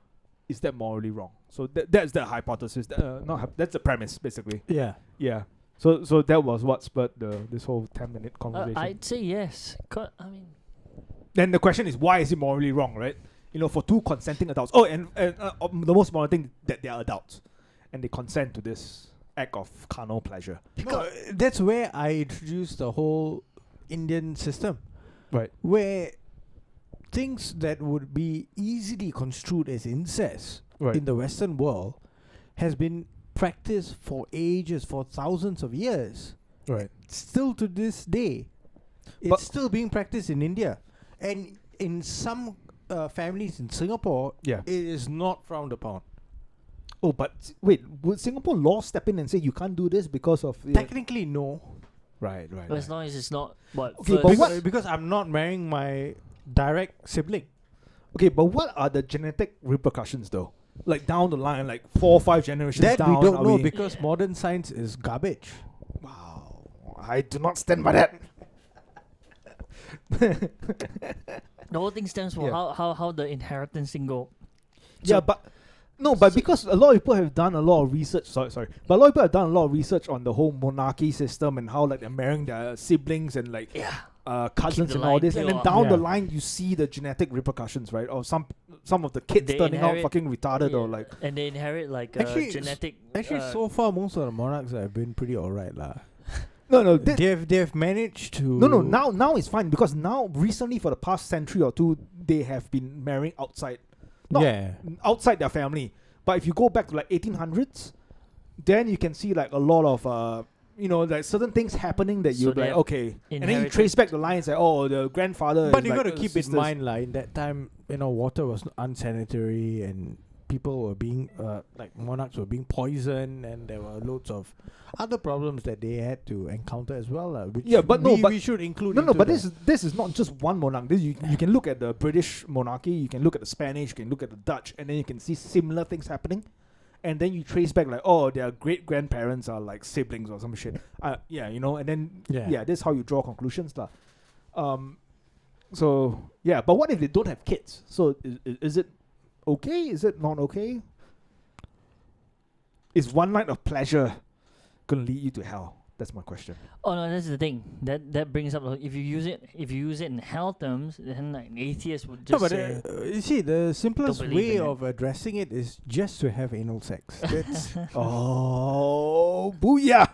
Is that morally wrong? So that's the hypothesis. That's the premise, basically. Yeah. Yeah. So that was what spurred this whole 10-minute conversation. I'd say yes. Then the question is, why is it morally wrong, right? For two consenting adults. Oh, and the most important thing, that they are adults and they consent to this act of carnal pleasure. That's where I introduced the whole Indian system, right? Where things that would be easily construed as incest in the Western world has been practiced for ages, for thousands of years. Right. Still to this day, it's still being practiced in India, and in some families in Singapore, it is not frowned upon. Oh, but wait, would Singapore law step in and say you can't do this because of... Technically, no. Right. But as long as it's not... Okay, but because I'm not marrying my direct sibling. Okay, but what are the genetic repercussions, though? Like, down the line, like 4 or 5 generations that down... we don't know because modern science is garbage. Wow. I do not stand by that. The whole thing stems from how the inheritance thing go. But because a lot of people have done a lot of research. But a lot of people have done a lot of research on the whole monarchy system and how like they're marrying their siblings and like cousins and all this, and then down the line you see the genetic repercussions, right? Or some of the kids turning out fucking retarded or like. And they inherit like genetic. Actually, so far most of the monarchs have been pretty alright, lah. No, they've managed to. No. Now it's fine because now recently for the past century or two they have been marrying outside. Outside their family. But if you go back to like 1800s, then you can see like a lot of like certain things happening that you're like, okay, and then you trace back the lines like, oh, the grandfather. But you got to keep in mind, like in that time, water was unsanitary and people were being monarchs were being poisoned, and there were loads of other problems that they had to encounter as well. We should include. But this is not just one monarch. You can look at the British monarchy, you can look at the Spanish, you can look at the Dutch, and then you can see similar things happening. And then you trace back like, oh, their great grandparents are like siblings or some shit. And then this is how you draw conclusions, lah. But what if they don't have kids? So is it okay? Is it not okay? Is one night of pleasure gonna lead you to hell? That's my question. Oh no, that's the thing. That brings up if you use it in hell terms, then like an atheist would just say. You see, the simplest way of addressing it is just to have anal sex. That's oh, booyah!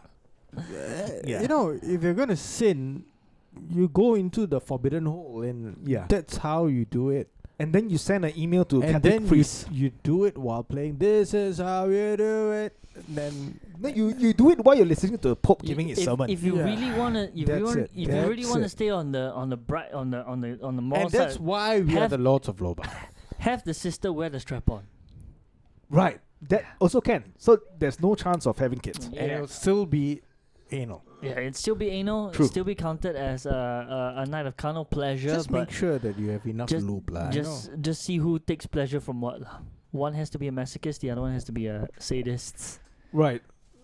If you're gonna sin, you go into the forbidden hole, and that's how you do it. And then you send an email to Catholic priest. You do it while playing "This Is How You Do It." Then you do it while you're listening to the Pope giving his sermon. If you really wanna, stay on the moral and side, that's why we are the Lords of Lobang. Have the sister wear the strap on. Right. That also can. So there's no chance of having kids. And it'll still be anal. Yeah, it'd still be anal. True. It'd still be counted as a night of carnal pleasure. Just make sure that you have enough lube, lah. Just see who takes pleasure from what. One has to be a masochist. The other one has to be a sadist. Right.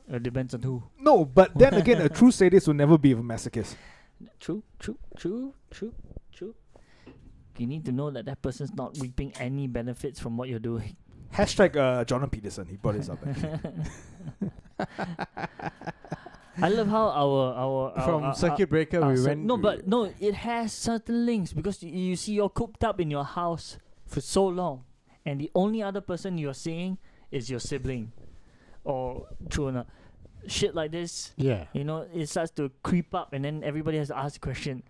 It depends on who. No, but then again, a true sadist will never be a masochist. True. You need to know that person's not reaping any benefits from what you're doing. Hashtag Jordan Peterson. He brought this up. I love how our from circuit breaker we went. No, it has certain links because you see you're cooped up in your house for so long, and the only other person you're seeing is your sibling, or true or not, shit like this. Yeah, it starts to creep up, and then everybody has to ask the question: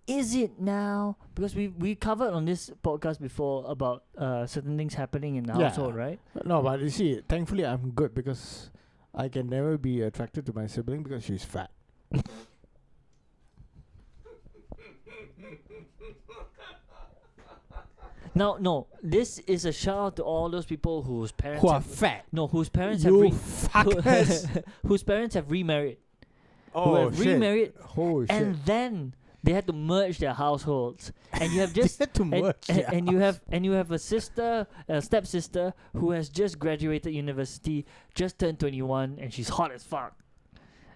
is it now? Because we covered on this podcast before about certain things happening in the household, right? No, but you see, thankfully I'm good because I can never be attracted to my sibling because she's fat. No, this is a shout out to all those people whose parents who are fat. No, whose parents whose parents have remarried. Oh, who have remarried, oh, and then they had to merge their households, and you have just and you have a stepsister who has just graduated university, just turned 21, and she's hot as fuck.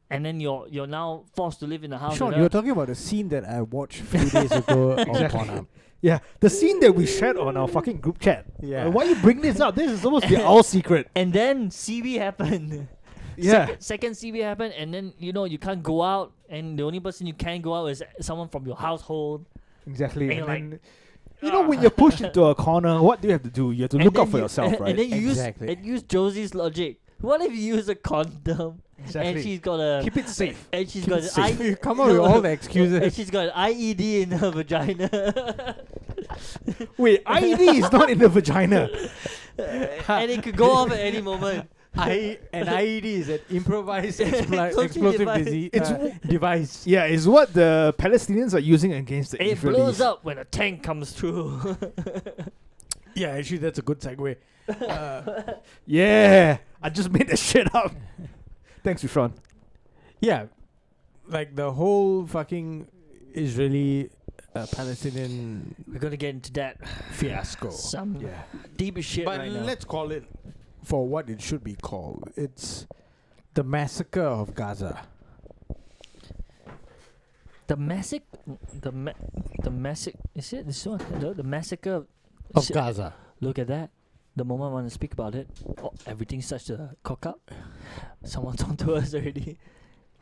And then you're now forced to live in the house. Sean, you're talking about the scene that I watched a few days ago on Pornhub. Yeah, the scene that we shared on our fucking group chat. Yeah. Why you bring this up? This is supposed to be our secret. And then CB happened. Second CB happened, and then you can't go out, and the only person you can go out is someone from your household. Exactly. And then, when you're pushed into a corner, what do you have to do? You have to look out for yourself, right? And then you use Josie's logic. What if you use a condom? Exactly. And she's got a... Keep it safe. And she's got an You come up with all the excuses. And she's got an IED in her vagina. Wait, IED is not in the vagina. And it could go off at any moment. An IED is an improvised explosive device. Yeah, it's what the Palestinians are using against the It Israelis. blows up when a tank comes through. Yeah, actually, that's a good segue. Yeah, I just made that shit up. Thanks, Rishon. Yeah, like the whole fucking Israeli Palestinian We're gonna get into that fiasco. Some deep shit But right now. let's call it for what it should be called. It's the massacre of Gaza. The massacre. Is it this one? The massacre Of Gaza. Look at that. The moment I want to speak about it, everything starts to cock up. Someone's on to us already.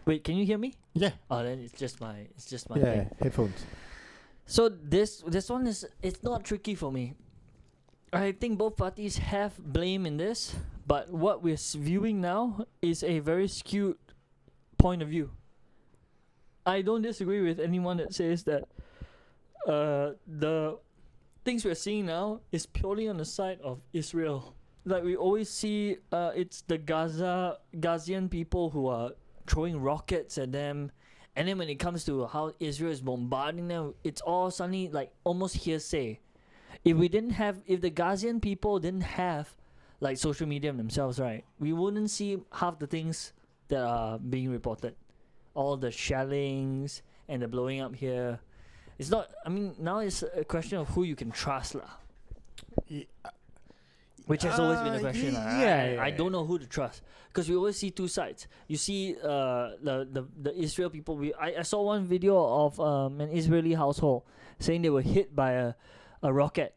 Wait, can you hear me? Yeah. Oh, then it's just my Yeah, thing. headphones. So this one it's not tricky for me. I think both parties have blame in this, but what we're viewing now is a very skewed point of view. I don't disagree with anyone that says that the things we're seeing now is purely on the side of Israel. Like we always see, it's the Gazian people who are throwing rockets at them, and then when it comes to how Israel is bombarding them, it's all suddenly like almost hearsay. If the Gazian people didn't have like social media themselves, right, we wouldn't see half the things that are being reported. All the shellings and the blowing up here. It's not, now it's a question of who you can trust, lah. Which has always been a question. I don't know who to trust. Because we always see two sides. You see the Israel people. I saw one video of an Israeli household saying they were hit by a rocket.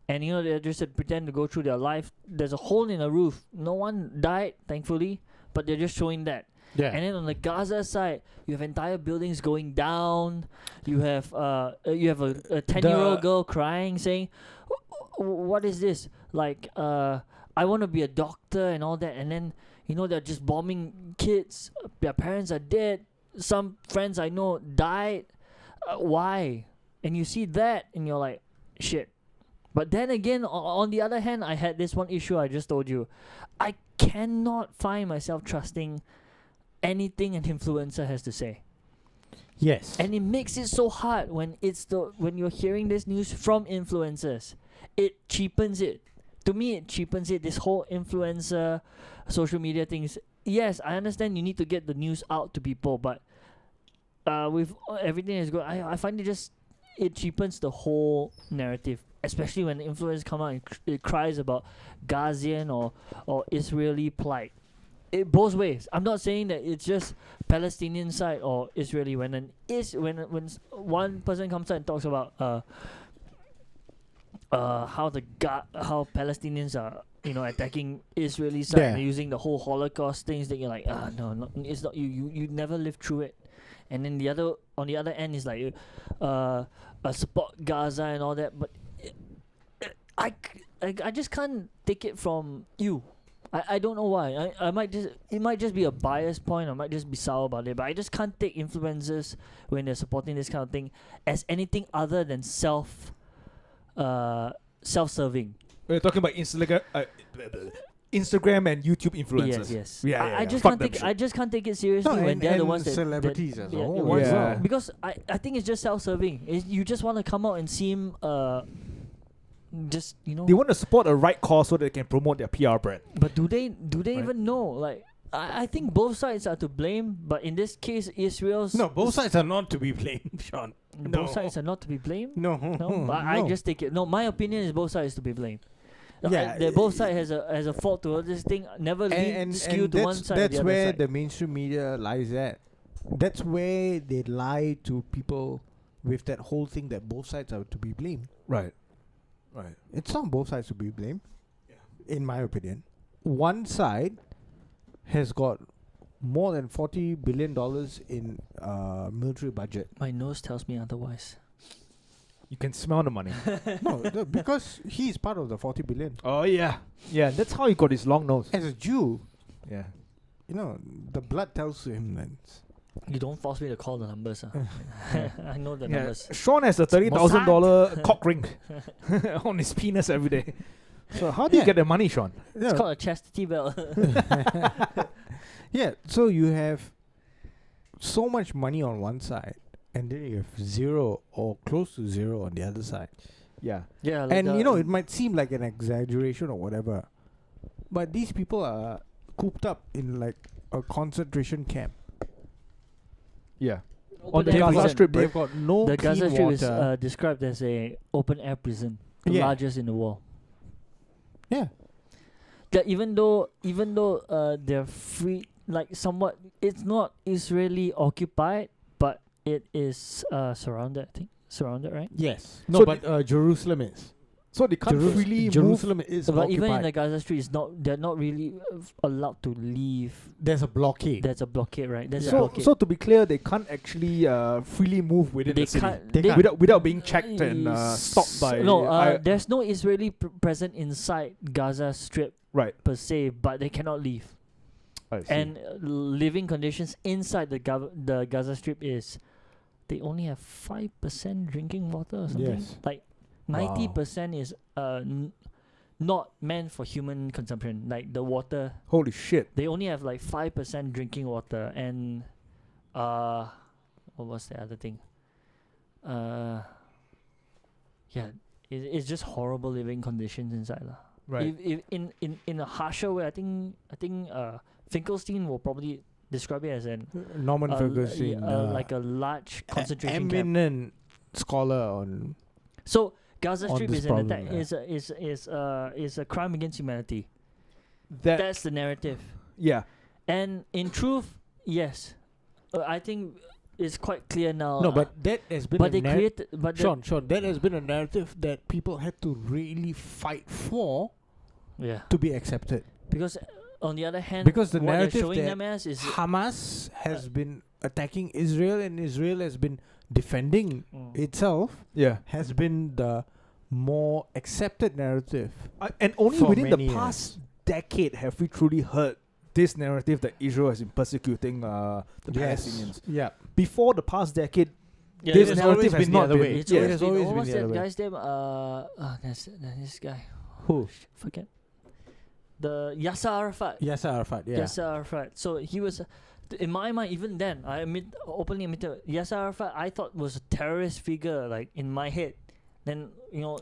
And they just pretend to go through their life. There's a hole in the roof. No one died, thankfully. But they're just showing that. Yeah. And then on the Gaza side, you have entire buildings going down. You have a 10-year-old girl crying, saying, "What is this? Like, I want to be a doctor and all that." And then they're just bombing kids. Their parents are dead. Some friends I know died. Why? And you see that, and you're like, shit. But then again, on the other hand, I had this one issue I just told you. I cannot find myself trusting anything an influencer has to say. Yes. And it makes it so hard when you're hearing this news from influencers. It cheapens it. To me, it cheapens it. This whole influencer, social media things. Yes, I understand you need to get the news out to people, but with everything that's going, I find it cheapens the whole narrative. Especially when the influencers come out and it cries about Gazian or Israeli plight. It both ways. I'm not saying that it's just Palestinian side or Israeli. When one person comes out and talks about how Palestinians are attacking Israeli side and using the whole Holocaust things, that you're like, no, it's not you never lived through it. And then on the other end is like support Gaza and all that, but I just can't take it from you. I don't know why. It might just be a biased point. I might just be sour about it. But I just can't take influencers when they're supporting this kind of thing as anything other than self-serving. We're talking about Instagram and YouTube influencers. Yes. Yeah. I just can't take it seriously when they're the ones that celebrities as well. Yeah. Because I think it's just self-serving. You just want to come out and seem they want to support a right cause so they can promote their PR brand. But do they even know? Like, I think both sides are to blame, but in this case, Israel's... No, both sides are not to be blamed, Sean. Both sides are not to be blamed? No. I just take it... No, my opinion is both sides to be blamed. Yeah, both sides has a fault to this thing. Never skew to one side or the that's other where side. the mainstream media lies at. That's where they lie to people with that whole thing that both sides are to be blamed. Right. It's not both sides to be blamed, in my opinion. One side has got more than $40 billion in military budget. My nose tells me otherwise. You can smell the money. No, because he's part of the 40 billion. Oh yeah, yeah. That's how he got his long nose. As a Jew, Yeah. you know, the blood tells him that. You don't force me to call the numbers. I know the Yeah. numbers. Sean has a $30,000 cock ring on his penis every day. So how do you get the money, Sean? It's called a chastity belt. Yeah, so you have so much money on one side, and then you have zero or close to zero on the other side. Yeah. Yeah, like And the- you know, it might seem like an exaggeration or whatever, but these people are cooped up in like a concentration camp. Yeah. open On the air Gaza prison. Strip, They've got no The clean Gaza Strip water. is described as a open air prison, the Yeah. largest in the world. Yeah. That even though they're free, like somewhat, it's not Israeli occupied, but it is surrounded. I think surrounded, right? Yes. So No, but Jerusalem is. So they can't freely move. Jerusalem is But even in occupied. the Gaza Strip, they're not really allowed to leave. There's a blockade. There's a blockade, right? There's a So, blockade. so to be clear, they can't actually freely move within they the city can't. They can't. without being checked and stopped by. No, there's no Israeli present inside Gaza Strip right. per se, but they cannot leave. I see. And living conditions inside the Gaza Strip is they only have 5% drinking water or something. Yes. Like 90% is not meant for human consumption. Like the water, Holy shit. they only have like 5% drinking water, and what was the other thing? Yeah, it's just horrible living conditions inside lah. Right. If in a harsher way, I think Finkelstein will probably describe it as an Norman Ferguson, like a large concentration camp. eminent scholar on. So Gaza on Strip this is an problem, attack. Is a crime against humanity. That That's the narrative. yeah. And in truth, yes, I think it's quite clear now. No, but that has been but a they created. But Sean, that has been a narrative that people had to really fight for yeah, to be accepted. because on the other hand, Because the what they're narrative showing that them as is Hamas has been attacking Israel and Israel has been defending itself, Yeah. has been the more accepted narrative. And only For within the many past decade have we truly heard this narrative that Israel has been persecuting the Palestinians. Yeah. Before the past decade, yeah, this it has narrative always has been the not other been. way. It's Yeah. always It has been, always what been was the that other way. guy's name? There's this guy. Who? Forget. The Yasser Arafat. Yasser Arafat, yeah. Yasser Arafat. So he was, in my mind, even then, I openly admitted, Yasser Arafat I thought was a terrorist figure, like in my head. Then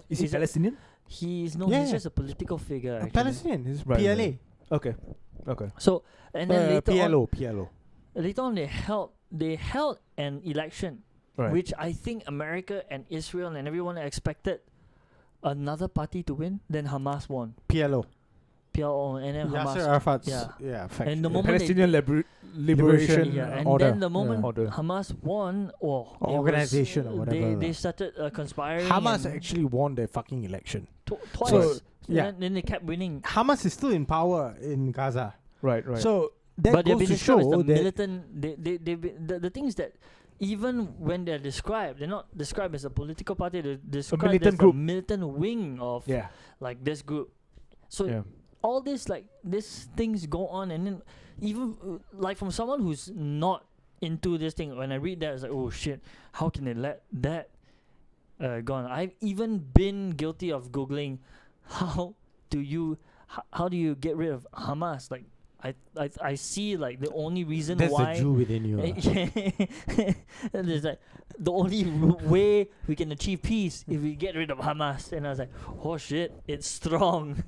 Is he Palestinian? He's Yeah. he's just a political figure. A Actually. Palestinian, it's Right, PLA. right. Okay. Okay. So and then later on, PLO. later on they held an election, Right. which I think America and Israel and everyone expected another party to win. Then Hamas won. PLO. PLO and then Yasser Hamas. Arafat's, Yeah. faction. And the moment Palestinian Liberation Yeah, and order. then the moment Order. Hamas won, or it was- Organization or whatever they lah. started conspiring. Hamas and actually won their fucking election. twice. So, yeah. Then they kept winning. Hamas is still in power in Gaza. Right. Right. So that But they've goes been to described as show the that militant. The things that even when they're described, they're not described as a political party. They're described militant as group. the militant wing of yeah. like this group. So Yeah. all this like these things go on, and then even like from someone who's not into this thing, when I read that, it's like, oh shit, how can they let that go on? I've even been guilty of googling how do you get rid of Hamas? Like I see like the only reason that's why the Jew within you. and there's like the only way we can achieve peace if we get rid of Hamas. And I was like, oh shit, it's strong.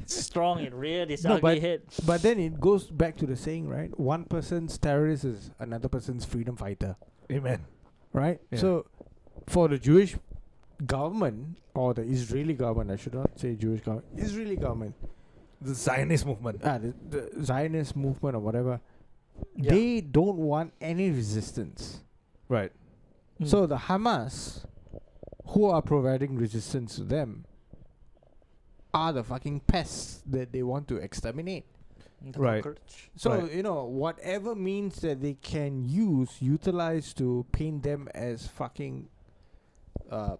It's strong. It reared its No, ugly but- head. But then it goes back to the saying, right? One person's terrorist is another person's freedom fighter, Amen. right? Yeah. So, for the Jewish government or the Israeli government, I should not say Jewish government, Israeli government, The Zionist movement. the Zionist movement or whatever, Yeah. they don't want any resistance. Right. Mm. So the Hamas, who are providing resistance to them, are the fucking pests that they want to exterminate. Right. So, whatever means that they can utilize to paint them as fucking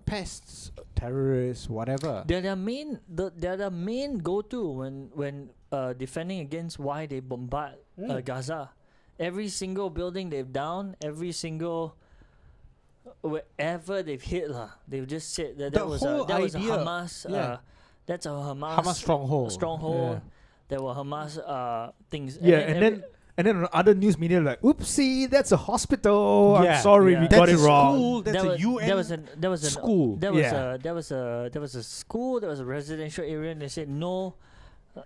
pests, terrorists, whatever. They're their main go-to when defending against why they bombard Gaza. Every single building they've downed, every single wherever they've hit, they've just said that was a Hamas. That's a Hamas stronghold. Yeah. There were Hamas things. And then on other news media like, oopsie, that's a hospital. Yeah. I'm sorry, we got it wrong. School, that's a UN school. There was a school. There was a residential area, and they said no.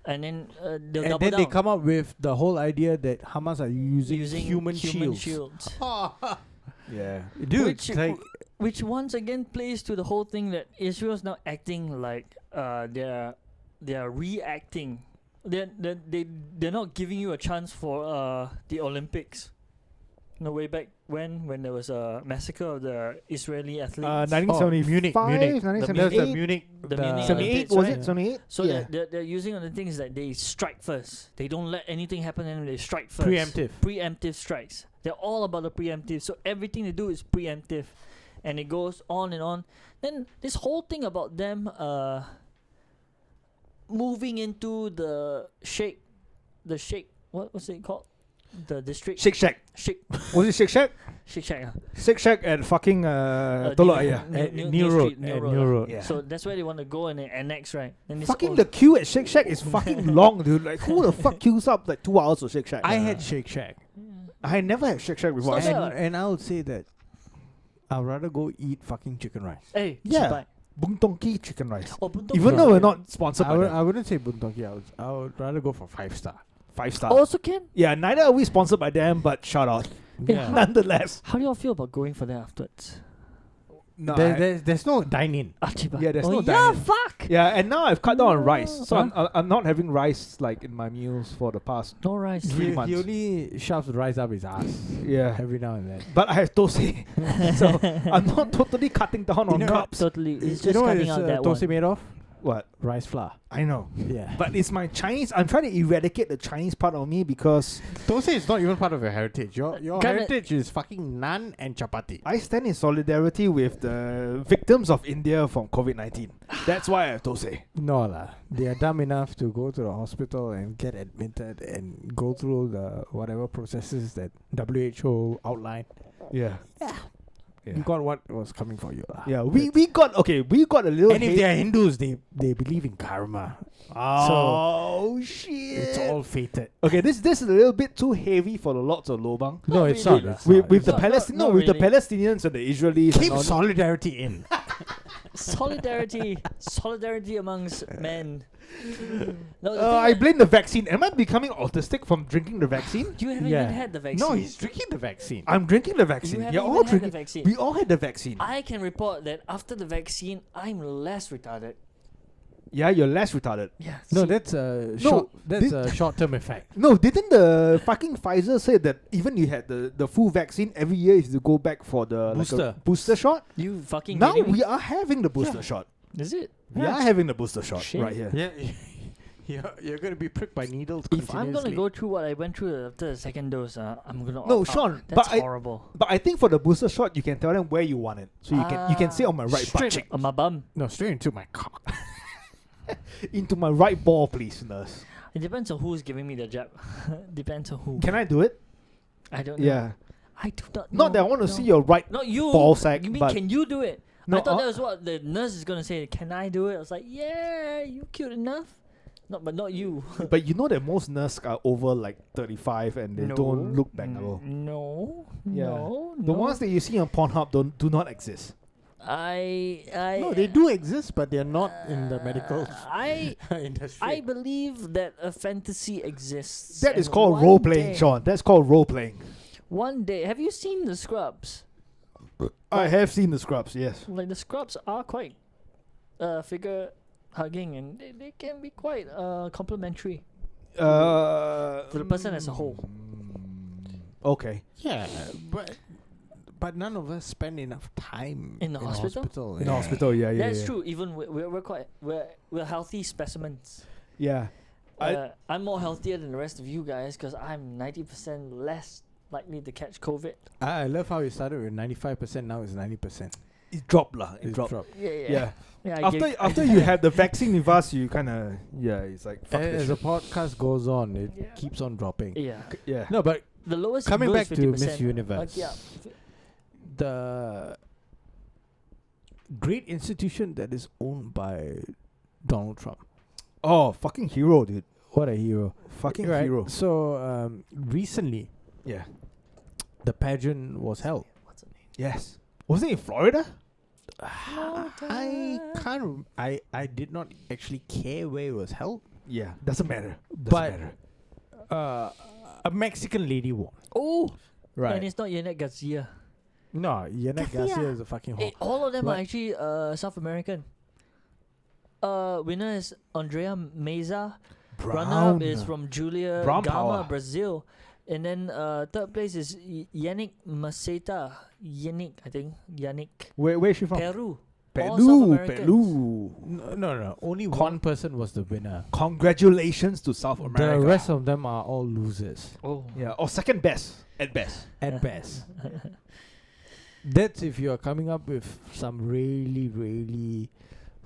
And then they come up with the whole idea that Hamas are using human shields. Yeah, dude. Which once again plays to the whole thing that Israel's now acting like they're reacting. They're not giving you a chance for the Olympics. No, way back when there was a massacre of the Israeli athletes. 1975, Munich. 1978. The Munich 78 Olympics, was right? it? 78. So yeah. they're using on the things that they strike first. They don't let anything happen, and they strike first. Preemptive strikes. They're all about the preemptive. So everything they do is preemptive, and it goes on and on. Then this whole thing about them moving into the Sheikh, what was it called? The district. Shake Shack. Was it Shake Shack? Shake Shack. Shake Shack at fucking Tolo Aya. New Road. Yeah. So that's where they want to go and annex, right? And fucking the queue at Shake Shack is fucking long, dude. Like, who the fuck queues up like 2 hours for Shake Shack? I had Shake Shack. I never had Shake Shack before. And I would say that I'd rather go eat fucking chicken rice. Hey, yeah. Bun Tongki chicken rice. Oh, Bun Tongki. Even though we're not sponsored by them. I wouldn't say Bun Tongki. I would rather go for 5-star. 5-star. Also can? Yeah, neither are we sponsored by them, but shout out. Yeah. Nonetheless. How do y'all feel about going for that afterwards? No, there's no dine-in. Yeah, there's no Yeah, dine-in. fuck! Yeah, and now I've cut down on rice. So I'm not having rice like in my meals for the past No rice. 3 months. He only shoves the rice up his ass. Yeah. Every now and then. But I have tosi. So I'm not totally cutting down on carbs. Totally. It's You just know what cutting is out that toast one. made of? What? Rice flour. I know. Yeah. But it's my Chinese. I'm trying to eradicate the Chinese part of me because Toast is not even part of your heritage. Your Kinda- heritage is fucking naan and chapati. I stand in solidarity with the victims of India from COVID-19. That's why I have tosi. No lah. They are dumb enough to go to the hospital and get admitted and go through the whatever processes that WHO outlined. Yeah. You got what was coming for you lah. Yeah, we got a little And if they are Hindus, they believe in karma. Oh shit. It's all fated. Okay, this is a little bit too heavy for the lots of lobang. No, it's not. really. It's With the not- Palestinians, not with the really. Palestinians and the Israelis. Keep and all solidarity in. Solidarity amongst men. No, the I thing is, blame the vaccine. Am I becoming autistic from drinking the vaccine? you haven't Yeah. even had the vaccine. No, he's drinking the vaccine. I'm drinking the You vaccine. haven't You're even all had the drinking. vaccine. We all had the vaccine. I can report that after the vaccine, I'm less retarded. Yeah, you're less retarded. Yeah. No, see, that's a this- short-term effect. No, didn't the fucking Pfizer say that even you had the full vaccine every year is to go back for the Booster. booster shot? you fucking Now kidding me? we are having the booster shot. Is it? We are having the booster shot Shit. right here. Yeah, you're going to be pricked by needles If I'm gonna continuously. go through what I went through after the second dose, I'm gonna. No, Sean, that's but horrible. But I think for the booster shot, you can tell them where you want it, so you can say on my right butt straight cheek, on my bum. No, straight into my cock. into my right ball, please, nurse. It depends on who's giving me the jab. Depends on who. Can I do it? I don't know. Yeah. I do not. Not that I want to see your right Not you. ball sack, You mean but can you do it? No, I thought that was what the nurse is gonna say. Can I do it? I was like, yeah, you cute enough. No, but not you. but you know that most nurses are over like 35 and they don't look bangable. No. Yeah. No. The ones that you see on Pornhub do not exist. No, they do exist, but they're not in the medical I industry. believe that a fantasy exists. That is and called one role playing, day- Sean. That's called role playing. One day, have you seen the Scrubs? I have seen the Scrubs, yes. Like the Scrubs are quite figure hugging, and they can be quite complimentary to the person as a whole. Okay. Yeah, but none of us spend enough time In the hospital? In the hospital, yeah. That's true. Even we're healthy specimens. Yeah. I'm more healthier than the rest of you guys because I'm 90% less likely to catch COVID. I love how you started with 95%. Now it's 90%. It dropped lah. It dropped. Yeah. After you had the vaccine with us, you kind of it's like fuck this As the shit. podcast goes on, it keeps on dropping. Yeah. No, but The lowest coming back is to 50%. Miss Universe, the great institution that is owned by Donald Trump. Oh, fucking hero, dude. What a hero! Fucking hero. So recently, Yeah. the pageant was held. What's the name? Yes. Was it in Florida? I can't. I did not actually care where it was held. Yeah. Doesn't matter. But a Mexican lady won. Oh, Right. and it's not Yanet Garcia. No, Yanet Garcia is a fucking Hey, hawk. all of them are But- actually South American. Winner is Andrea Meza. Runner-up is from Julia Brown Gama, power. Brazil. And then third place is Yannick Maceta. Yannick, I think. Yannick. Where is she from? Peru. All South Americans. Peru. No. Only one person was the winner. Congratulations to South America. The rest of them are all losers Oh. Yeah, or second best at best. at best. That's if you are coming up with some really, really,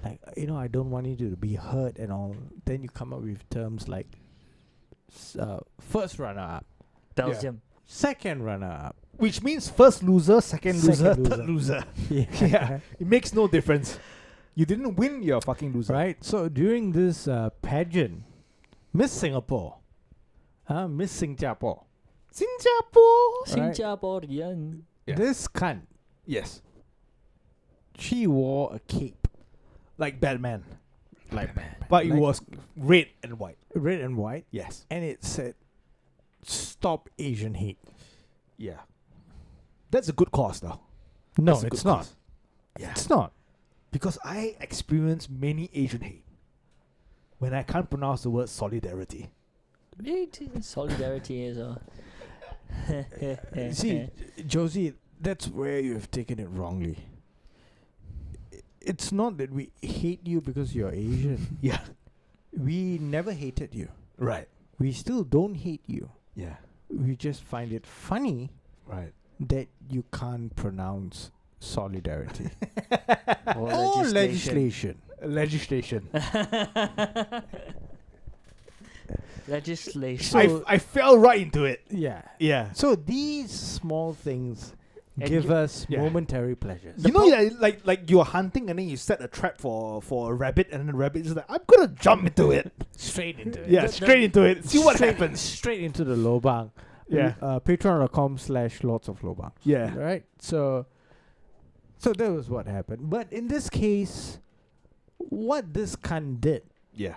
like, I don't want you to be hurt and all. Then you come up with terms like first runner-up, Belgium. second runner-up. Which means first loser, second loser, Second third loser. Yeah. Yeah. It makes no difference. You didn't win, you're a fucking loser. Right? So during this pageant, Miss Singapore, Miss Singapore, Singapore. Singaporean. Yeah. this cunt, Yes. she wore a cape. Like Batman. Like But it like was red and white. red and white, Yes. and it said, "Stop Asian hate." Yeah. That's a good cause though. No, That's a it's good not. cause. Yeah. It's not. Because I experience many Asian hate when I can't pronounce the word solidarity. Solidarity is See, Josie, that's where you have taken it wrongly. It's not that we hate you because you're Asian. Yeah. We never hated you. Right. We still don't hate you. Yeah. We just find it funny Right. that you can't pronounce solidarity or or legislation. legislation. Legislation. So- I fell right into it. Yeah. Yeah. So these small things And give us Yeah. momentary pleasures. You know, like you're hunting and then you set a trap for a rabbit and then the rabbit is like, I'm gonna jump into it. Straight into it. Yeah, straight into it. See what Straight- happens. Straight into the lobang. Yeah. Patreon.com/lots of lobang. Yeah. Right? So that was what happened. But in this case, what this cunt did Yeah.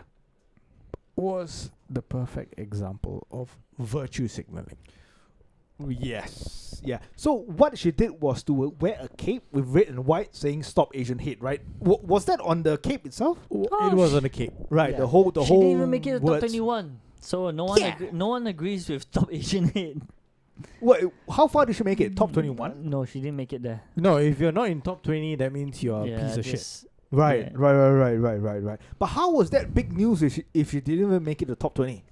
was the perfect example of virtue signaling. Yes. Yeah. So what she did was to wear a cape with red and white saying "Stop Asian Hate." Right? Was that on the cape itself? It was on a cape. Right. Yeah. The whole she whole. didn't even make it to top words. 21. So no one Yeah. no one agrees with top Asian hate. What? How far did she make it? Top 21. No, she didn't make it there. No, if you're not in top 20, that means you're a piece of shit. just- Right. Yeah. Right. But how was that big news if she didn't even make it to top 20?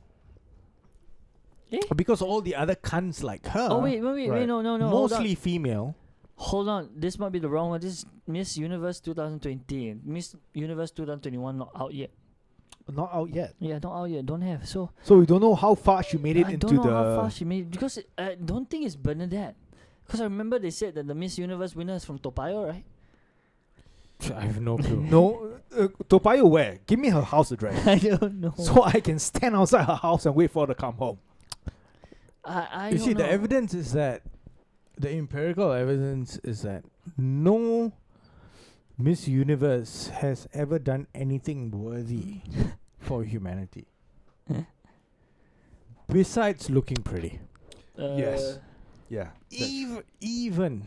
Because all the other cunts like her, Oh wait, Right. no. Hold on. mostly female. Hold on, this might be the wrong one. This is Miss Universe 2020. Miss Universe 2021 not out yet. Not out yet. Yeah, not out yet. Don't have. So So we don't know how far she made it I into don't know the. how far she made it because I don't think it's Bernadette. Because I remember they said that the Miss Universe winner is from Toa Payoh, right? I have no clue. No, Toa Payoh where? Give me her house address I don't know. so I can stand outside her house and wait for her to come home. I You don't see, know. the evidence is that the empirical evidence is that no Miss Universe has ever done anything worthy for humanity besides looking pretty. Yes. Yeah. Even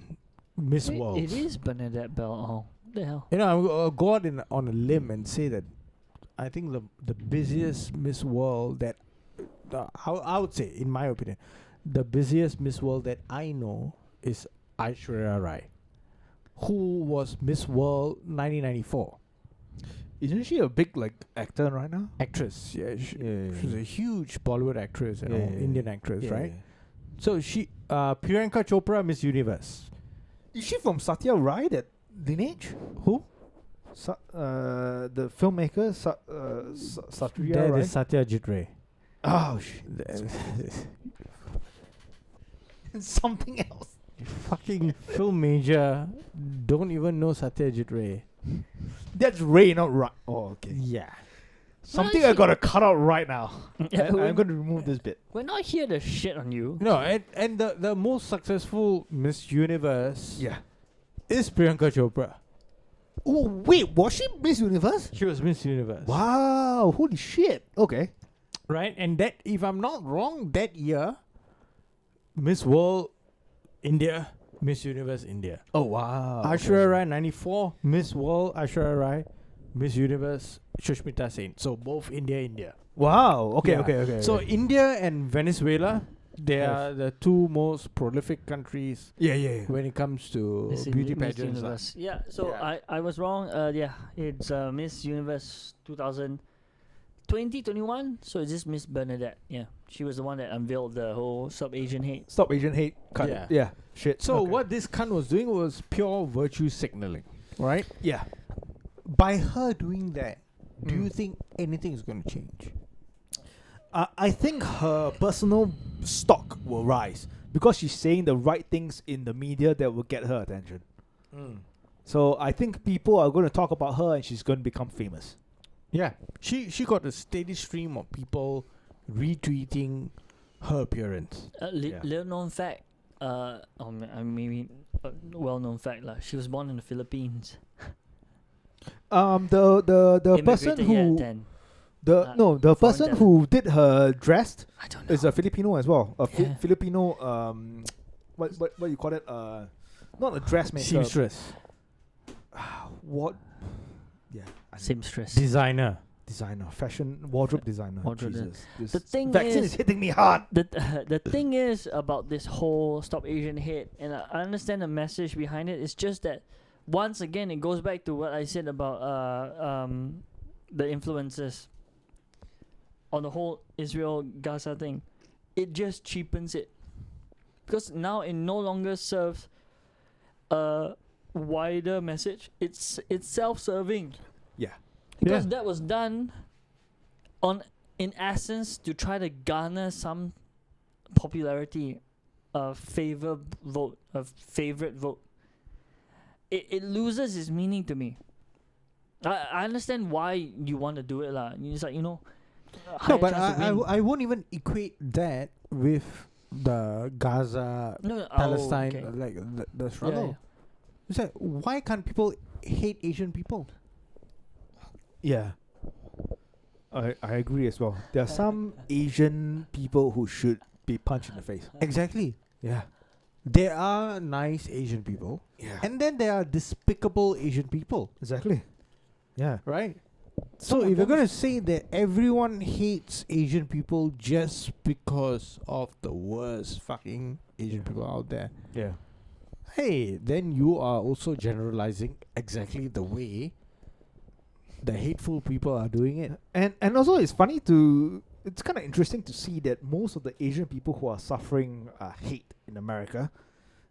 Miss Wait, World. it is Bernadette Bell. Oh, what the hell? You know, I'll go out on a limb and say that I think the busiest Miss World that I would say, in my opinion, the busiest Miss World that I know is Aishwarya Rai, who was Miss World 1994. Isn't she a big like actor right now? Actress, yeah. She's a huge Bollywood actress, Indian actress, right? Yeah. So she, Priyanka Chopra, Miss Universe. Is she from Satya Rai, that lineage? Who? The filmmaker Satya That Rai. is Satyajit Ray. Oh shit! Something else. Fucking film major don't even know Satyajit Ray. That's Ray, not Rai. Oh, okay. Yeah. Something I gotta cut out right now. Yeah, I'm gonna remove this bit. We're not here to shit on you. No, and the most successful Miss Universe Yeah. is Priyanka Chopra. Oh wait, was she Miss Universe? She was Miss Universe. Wow! Holy shit! Okay. Right? And that, if I'm not wrong, that year, Miss World India, Miss Universe India. Oh wow! Aishwarya Rai 94, Miss World Aishwarya Rai, Miss Universe Shushmita Sen. So both India. Wow! Okay, Yeah. okay. So India and Venezuela, they are the two most prolific countries yeah. when it comes to Miss beauty Miss pageants. Universe. Yeah, so Yeah. I was wrong. Yeah, it's Miss Universe 2021. So it's just Miss Bernadette. Yeah, she was the one that unveiled the whole Stop Asian Hate. Stop Asian hate. Cut Yeah. it. Yeah. Shit. So Okay. what this cunt was doing was pure virtue signaling, right? Yeah. By her doing that, do Mm. you think anything is going to change? I think her personal stock will rise because she's saying the right things in the media that will get her attention. So I think people are going to talk about her and she's going to become famous. Yeah, she got a steady stream of people retweeting her appearance. Yeah. Little known fact. Maybe well known fact lah. She was born in the Philippines. The person Immigrated here at who 10. the foreign person talent. who did her dress I don't know. is a Filipino as well. Yeah. Filipino what you call it? Not a dressmaker. Seamstress, What? Yeah. Seamstress. designer. Designer, fashion, wardrobe designer. Wardrobe Jesus, this The thing vaccine is- is hitting me hard. The thing is about this whole Stop Asian Hate, and I understand the message behind it. It's just that once again it goes back to what I said about the influencers on the whole Israel Gaza thing. It just cheapens it because now it no longer serves a wider message. It's self-serving. Yeah. Because Yeah. that was done in essence to try to garner some popularity, a favorite vote. It loses its meaning to me. I understand why you want to do it lah. It's like, No, higher but chance to win. I won't even equate that with the Gaza No, Palestine okay. like the struggle. Yeah. It's like, why can't people hate Asian people? Yeah. I agree as well. There are some Asian people who should be punched in the face. Exactly. Yeah. There are nice Asian people, Yeah. and then there are despicable Asian people, Exactly. Yeah. right? Some So of if you're them- gonna say that everyone hates Asian people just because of the worst fucking Asian people out there, Yeah. hey, then you are also generalizing exactly the way the hateful people are doing it. And also it's funny it's kind of interesting to see that most of the Asian people who are suffering hate in America,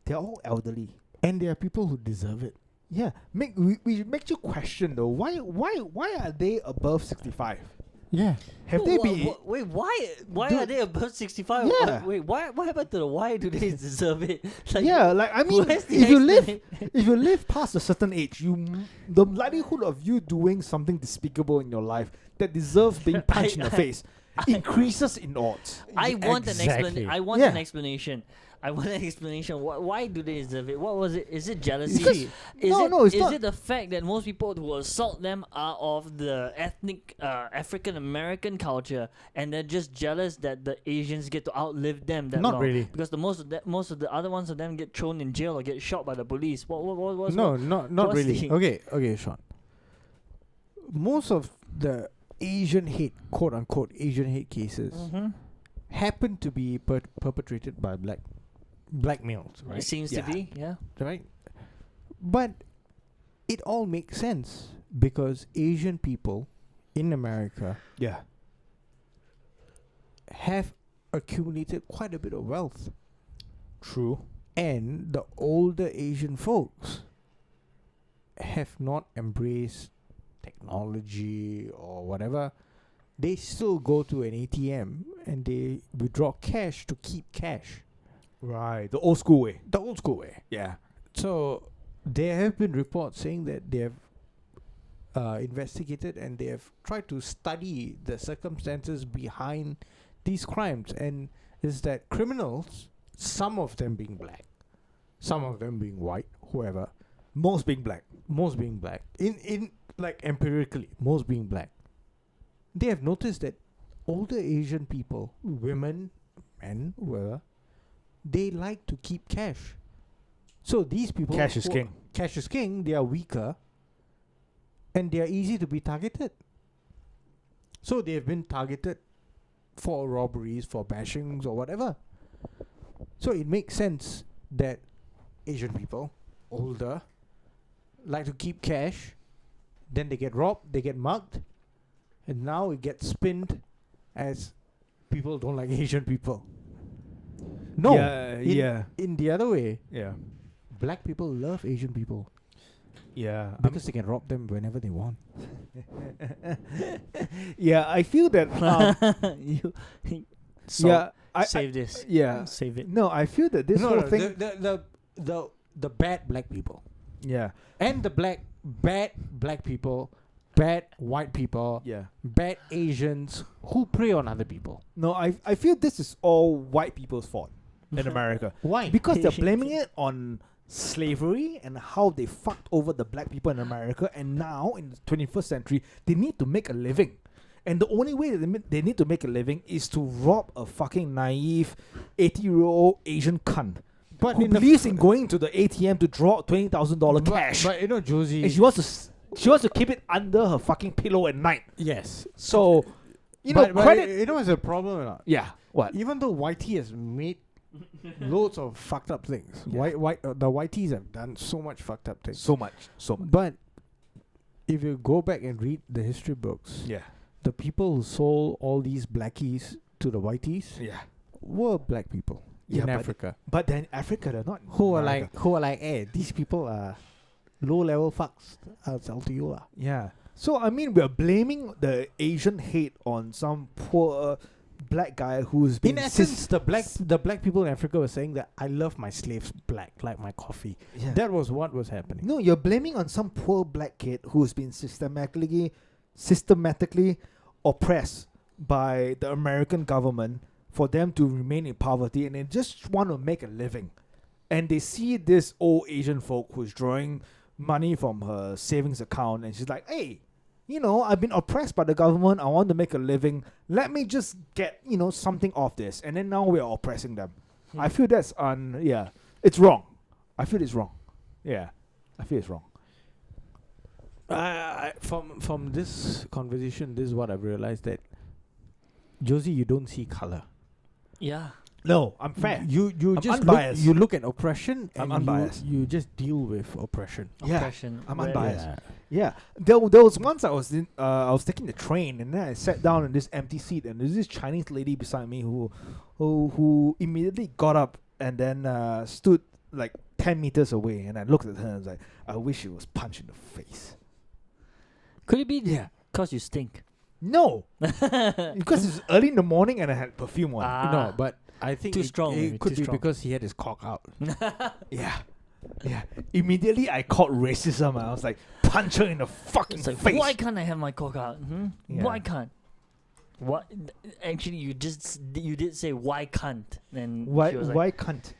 they're all elderly. And there are people who deserve it. Yeah, we makes you question though. Why are they above 65? Yeah. Have they been? Wait, why Dude. are they above 65? Yeah. Wait, what happened to the why do they deserve it? Like, Yeah, like I mean, where's the if you live past a certain age, the likelihood of you doing something despicable in your life that deserves being punched in the face increases in odds. I want Exactly. an explanation. I want Yeah. an explanation. Why do they deserve it? What was it? Is it jealousy? Because- Is it's not. it the fact that most people who assault them are of the ethnic African American culture, and they're just jealous that the Asians get to outlive them that Not long? really. Because most of the other ones of them get thrown in jail or get shot by the police. What No, not what's really. the- Okay, Sean. Most of the Asian hate, quote unquote, Asian hate cases Mhm. happen to be perpetrated by black males, It right? seems Yeah. to be, yeah. Right? But it all makes sense because Asian people in America have accumulated quite a bit of wealth. True. And the older Asian folks have not embraced technology or whatever. They still go to an ATM and they withdraw cash to keep cash. Right. The old school way. The old school way. Yeah. So there have been reports saying that they have investigated and they have tried to study the circumstances behind these crimes, and is that criminals, some of them being black, some of them being white, whoever, Most being black. in like empirically, most being black, they have noticed that older Asian people, women, men, whoever, they like to keep cash. So these people, Cash is king. Cash is king. They are weaker, and they are easy to be targeted. So they have been targeted for robberies, for bashings, or whatever. So it makes sense that Asian people, older, like to keep cash. Then they get robbed, they get mugged, and now it gets spinned as people don't like Asian people. No, in the other way, black people love Asian people because they can rob them whenever they want. I feel that. Save this. Yeah, save it. No, I feel that this whole thing. The bad black people. Yeah, and the bad black people, bad white people, bad Asians who prey on other people. No, I feel this is all white people's fault in America. Why? Because they're blaming it on slavery and how they fucked over the black people in America, and now in the 21st century they need to make a living, and the only way that they need to make a living is to rob a fucking naive 80-year-old Asian cunt who believes in going to the ATM to draw $20,000 cash. But you know, Josie, and she wants to keep it under her fucking pillow at night. Yes. So but credit. You know what's the problem or not? Yeah. What? Even though YT has made loads of fucked up things, the YTs have done so much fucked up things. So much. But if you go back and read the history books, the people who sold all these blackies to the YTs, were black people in Africa. But then Africa, they're not. Who are like, hey, these people are low level fucks. I'll tell to you. Yeah. So I mean, we're blaming the Asian hate on some poor black guy who's been. In essence, the black people in Africa were saying that I love my slaves black, like my coffee. Yeah. That was what was happening. No, you're blaming on some poor black kid who's been systematically oppressed by the American government for them to remain in poverty, and they just want to make a living. And they see this old Asian folk who's drawing money from her savings account, and she's like, hey, I've been oppressed by the government. I want to make a living. Let me just get, something off this. And then now we're oppressing them. I feel that's it's wrong. I feel it's wrong. Yeah, I feel it's wrong. From this conversation, this is what I've realized, that Josie, you don't see color. Yeah. No, I'm fair. You I'm just unbiased. you look at oppression. I'm and unbiased. You just deal with oppression. Oppression. I'm unbiased. Yeah. There was once I was taking the train, and then I sat down in this empty seat, and there's this Chinese lady beside me who immediately got up and then stood like 10 meters away, and I looked at her and was like, I wish she was punched in the face. Could it be because you stink? No. Because it's early in the morning and I had perfume on. No, but I think too strong. It could be because he had his cock out. Yeah. Immediately I caught racism. I was like, punch her in the fucking face. Why can't I have my cock out? Yeah. Why can't? What? Actually, you did say why can't? And why can't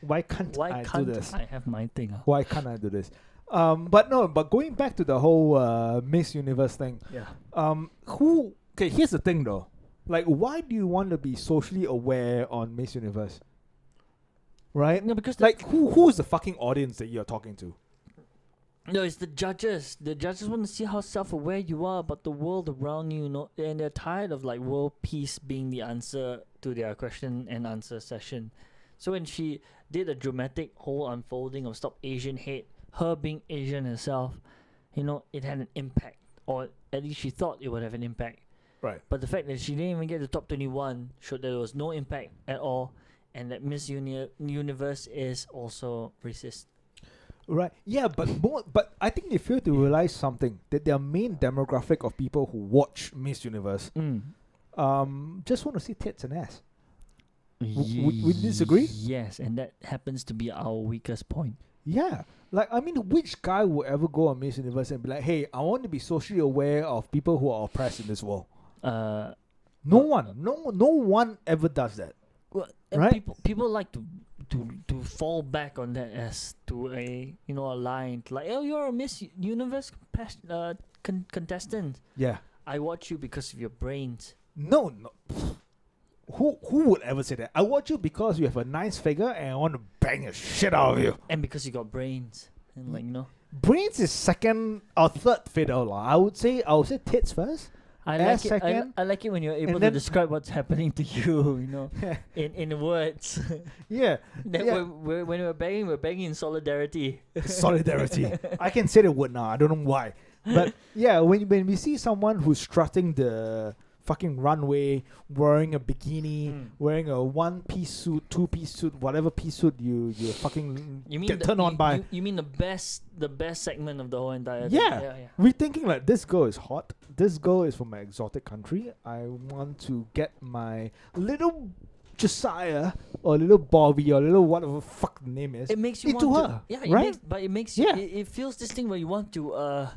I do this? I have my thing. Why can't I do this? But going back to the whole Miss Universe thing. Yeah. Okay, here's the thing though. Like, why do you want to be socially aware on Miss Universe? Right? No, because who is the fucking audience that you're talking to? No, it's the judges. The judges want to see how self-aware you are about the world around you, and they're tired of like world peace being the answer to their question and answer session. So when she did a dramatic whole unfolding of Stop Asian Hate, her being Asian herself, it had an impact or at least she thought it would have an impact. Right. But the fact that she didn't even get the top 21 showed that there was no impact at all, and that Miss Universe is also racist. Right. Yeah, but I think they fail to realize something, that their main demographic of people who watch Miss Universe just want to see tits and ass. Would you disagree? Yes, and that happens to be our weakest point. Yeah. Like, I mean, which guy would ever go on Miss Universe and be like, hey, I want to be socially aware of people who are oppressed in this world? No one ever does that. Well, right? People like to fall back on that as to a a line, like, oh, you're a Miss Universe contestant. Yeah. I watch you because of your brains. No. Who would ever say that? I watch you because you have a nice figure and I want to bang the shit out of you. And because you got brains. And brains is second or third fiddle. I would say tits first. I like it. I like it when you're able to describe what's happening to you, in words. Yeah. When we're begging in solidarity. Solidarity. I can say the word now. I don't know why. But yeah, when we see someone who's strutting the fucking runway, wearing a bikini, wearing a one-piece suit, two-piece suit, whatever piece suit you fucking get turned on by. You mean the best segment of the whole entire thing? Yeah. We're thinking like, this girl is hot. This girl is from an exotic country. I want to get my little Josiah or little Bobby or little whatever the fuck the name is. It makes you into want her. Yeah, right? It makes you. It feels this thing where you want to.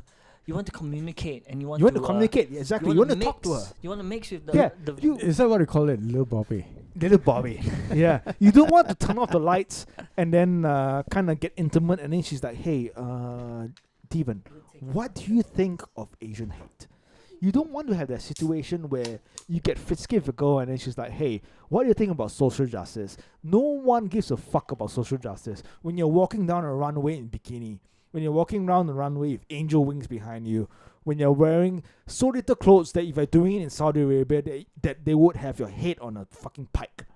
You want to communicate and you want to communicate, exactly. You want to talk to her. You want to mix with the is that what you call it, little Bobby? Little Bobby. Yeah. You don't want to turn off the lights and then kind of get intimate, and then she's like, hey, Steven, what do you think of Asian hate? You don't want to have that situation where you get frisky with a girl and then she's like, hey, what do you think about social justice? No one gives a fuck about social justice when you're walking down a runway in bikini. When you're walking around the runway with angel wings behind you, when you're wearing so little clothes that if you're doing it in Saudi Arabia, that they would have your head on a fucking pike.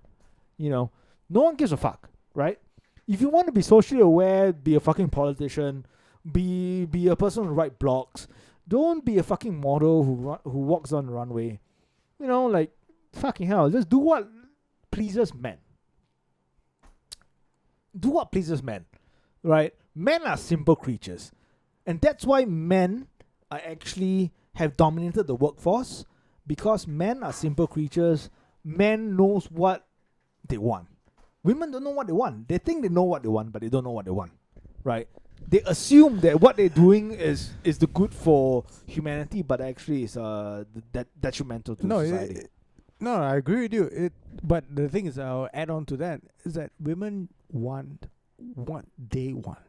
No one gives a fuck, right? If you want to be socially aware, be a fucking politician, be a person who write blogs. Don't be a fucking model who walks on the runway. Like, fucking hell, just do what pleases men. Do what pleases men, right? Men are simple creatures. And that's why men are actually have dominated the workforce, because men are simple creatures. Men knows what they want. Women don't know what they want. They think they know what they want, but they don't know what they want, right? They assume that what they're doing is the good for humanity, but actually is detrimental to society. I agree with you. But the thing is, I'll add on to that, is that women want what they want.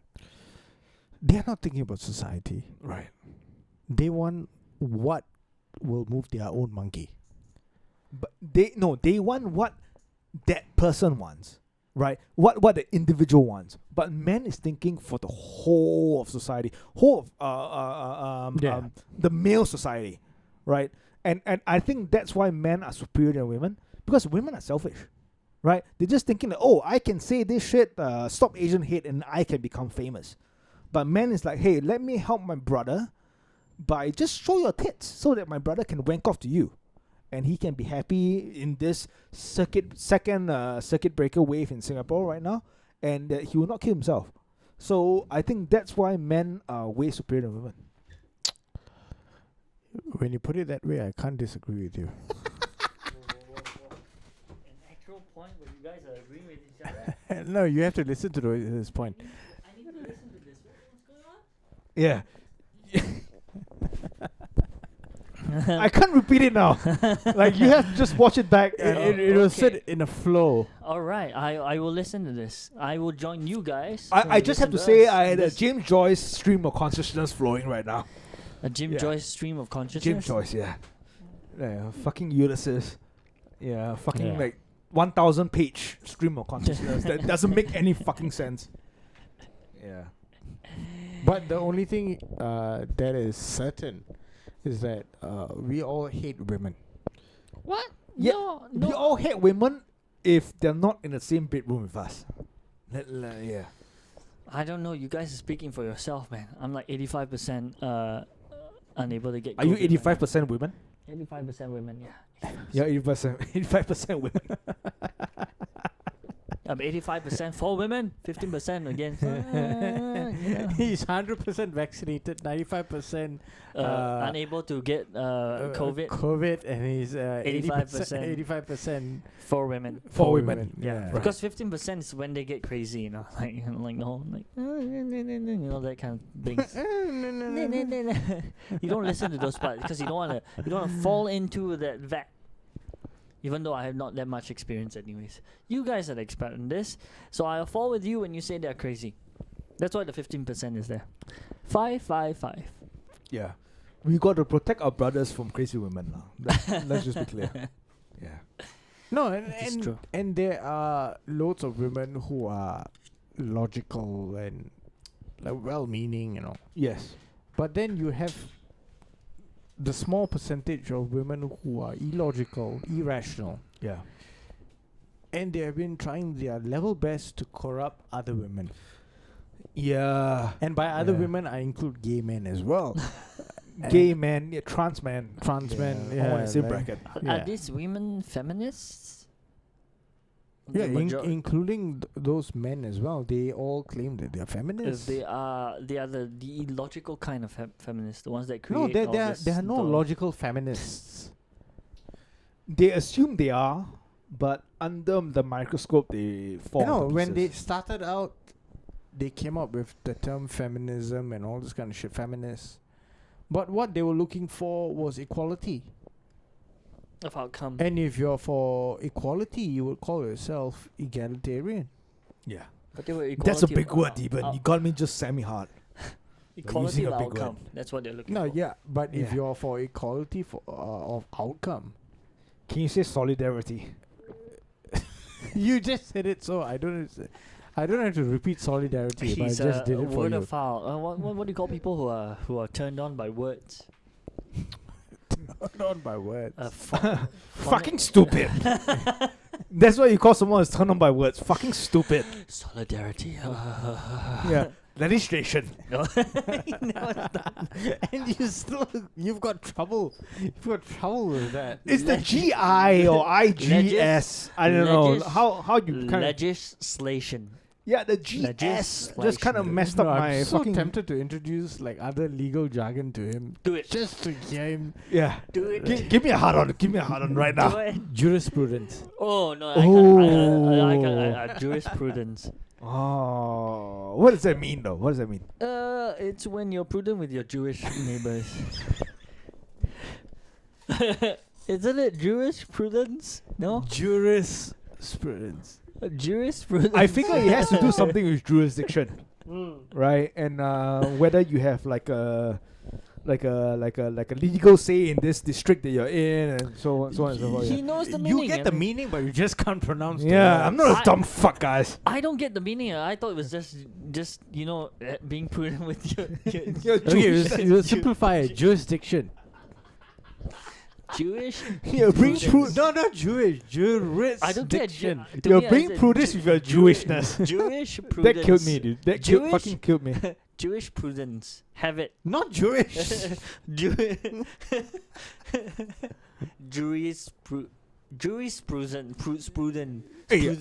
They're not thinking about society. Right. They want what will move their own monkey. But they want what that person wants. Right? What the individual wants. But man is thinking for the whole of society. Whole of the male society. Right? And I think that's why men are superior than women. Because women are selfish. Right? They're just thinking that, I can say this shit, stop Asian hate, and I can become famous. But man is like, hey, let me help my brother by just show your tits so that my brother can wank off to you. And he can be happy in this circuit breaker wave in Singapore right now. And he will not kill himself. So I think that's why men are way superior than women. When you put it that way, I can't disagree with you. An actual point where you guys are agreeing with each other? No, you have to listen to this point. I need to listen to this. What's going on? Yeah. I can't repeat it now. Like, you have to just watch it back. It was said in a flow. All right, I will listen to this. I will join you guys. I just have to say, I had a James Joyce stream of consciousness flowing right now. A Joyce stream of consciousness? James Joyce, yeah. Fucking Ulysses. Yeah, fucking like 1,000 page stream of consciousness that doesn't make any fucking sense. Yeah. But the only thing that is certain is that we all hate women. What? Yeah, no. We all hate women if they're not in the same bedroom with us. Yeah. I don't know. You guys are speaking for yourself, man. I'm like 85% unable to get. Are you COVID 85% women? 85% women, yeah. Yeah, 85% women. 85% for women, 15% against. He's 100% vaccinated, 95% unable to get COVID. COVID, and he's 85%. 85% For women. For women. Yeah, Right. because 15% is when they get crazy, you know, like the whole you know, that kind of things. You don't listen to those parts because you don't wanna fall into that vat. Even though I have not that much experience, anyways. You guys are the expert in this, so I'll fall with you when you say they're crazy. That's why the 15% is there. 5. Yeah. We got to protect our brothers from crazy women now. Let's just be clear. Yeah. No, It's true. and there are loads of women who are logical and like well-meaning, you know. Yes. But then you have the small percentage of women who are illogical, irrational, Yeah. and they have been trying their level best to corrupt other women. Yeah. And by other Yeah. women, I include gay men as well. Gay men, trans men. Trans men, All in the same like- bracket. Are these women feminists? Yeah, The including those men as well. They all claim that they are feminists. they are the illogical kind of feminists, the ones that create. No, there are no the- logical feminists. They assume they are, but under the microscope, they fall. You know, to when they pieces. started out, they came up with the term feminism and all this kind of shit, feminists. But what they were looking for was equality. of outcome. And if you're for equality, you would call yourself egalitarian. Yeah. But they were That's a equality big of word, even. You got me just semi-hard. equality using of a big outcome. word. That's what they're looking No, for. yeah, but if Yeah. you're for equality of outcome, Can you say solidarity? you just said it, so I don't have to repeat solidarity. But I He's just a did it for you. wordophile. What do you call people who are turned on by words? Not by words. Fucking stupid. That's what you call someone who's turned on by words. Fucking stupid. Solidarity. Yeah. Legislation. No. And you've got trouble. You've got trouble with that. It's the GI or IGS. I don't know. How you kind of. Legislation. Yeah, the GS just kind of Legislation. messed up No, my I'm so fucking. tempted to introduce like other legal jargon to him. Do it. Just to hear him. Yeah. Do it. Give me a hard on. Give me a hard on right Do now. it. Jurisprudence. Oh no! Oh. I can't. Jurisprudence. Oh, what does that mean though? What does that mean? It's when you're prudent with your Jewish neighbors. Isn't it jurisprudence? No, Jurisprudence. jurisprudence. I figure it has to do something with jurisdiction, right? And whether you have like a legal say in this district that you're in, and so on and so forth. He Yeah, knows the meaning. You get the meaning, but you just can't pronounce the yeah, words. I'm not a I- dumb fuck, guys. I don't get the meaning. I thought it was just being prudent with your You're Okay, Jewish. you simplify it. Jurisdiction. Jewish. You're being Prudence. No, not Jewish. Jurisdiction. I don't get. To You're me, I being said prudent with your Jewishness. Jewish prudence. That killed me, dude. That Jewish? fucking killed me. Jewish prudence. Have it. Not Jewish. Jurisprudent. Hey,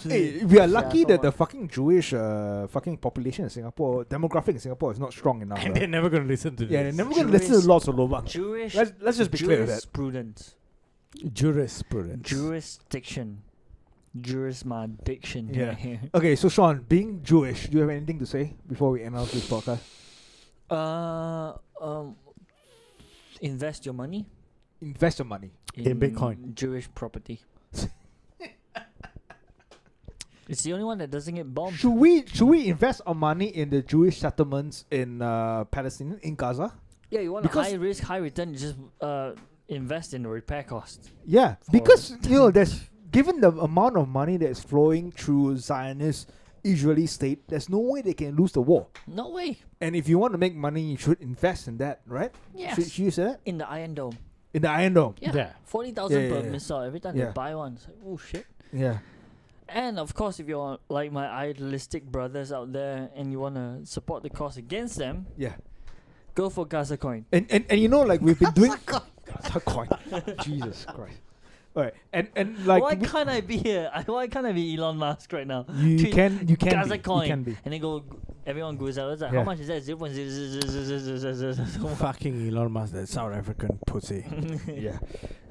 hey, we are lucky that the fucking Jewish fucking population in Singapore, demographic in Singapore is not strong enough. And they're never going to listen to this. Yeah, they're never going to listen to lots of lobang. Jewish. Let's just be clear with that. Jurisprudence. Jurisprudence. Jurisdiction. Jurisdiction. Yeah. Okay, so Sean, being Jewish, do you have anything to say before we end off this podcast? Invest your money Invest your money. In Bitcoin. Jewish property. It's the only one that doesn't get bombed. Should we invest our money in the Jewish settlements in Palestine, in Gaza? Yeah, you want Because- a high risk, high return. You just invest in the repair cost. Yeah, For- because there's given the amount of money that's flowing through Zionist Israeli state, there's no way they can lose the war. No way. And if you want to make money, you should invest in that, right? Yes. Should you say that? In the Iron Dome. In the Iron Dome. Yeah. Yeah. 40,000 Yeah, per yeah, yeah. missile every time Yeah. they buy one. It's like, oh shit. Yeah. And of course, if you're like my idealistic brothers out there and you want to support the cause against them, Yeah. Go for Gaza coin. And you know, like we've been doing Gaza coin. Jesus Christ. All right, and like why can't I be here? Why can't I be Elon Musk right now? you can Gaza be, coin, you can be. and then go. Everyone goes out. It's like, how much is that? 0.0000000. Fucking Elon Musk, that South African pussy. Yeah.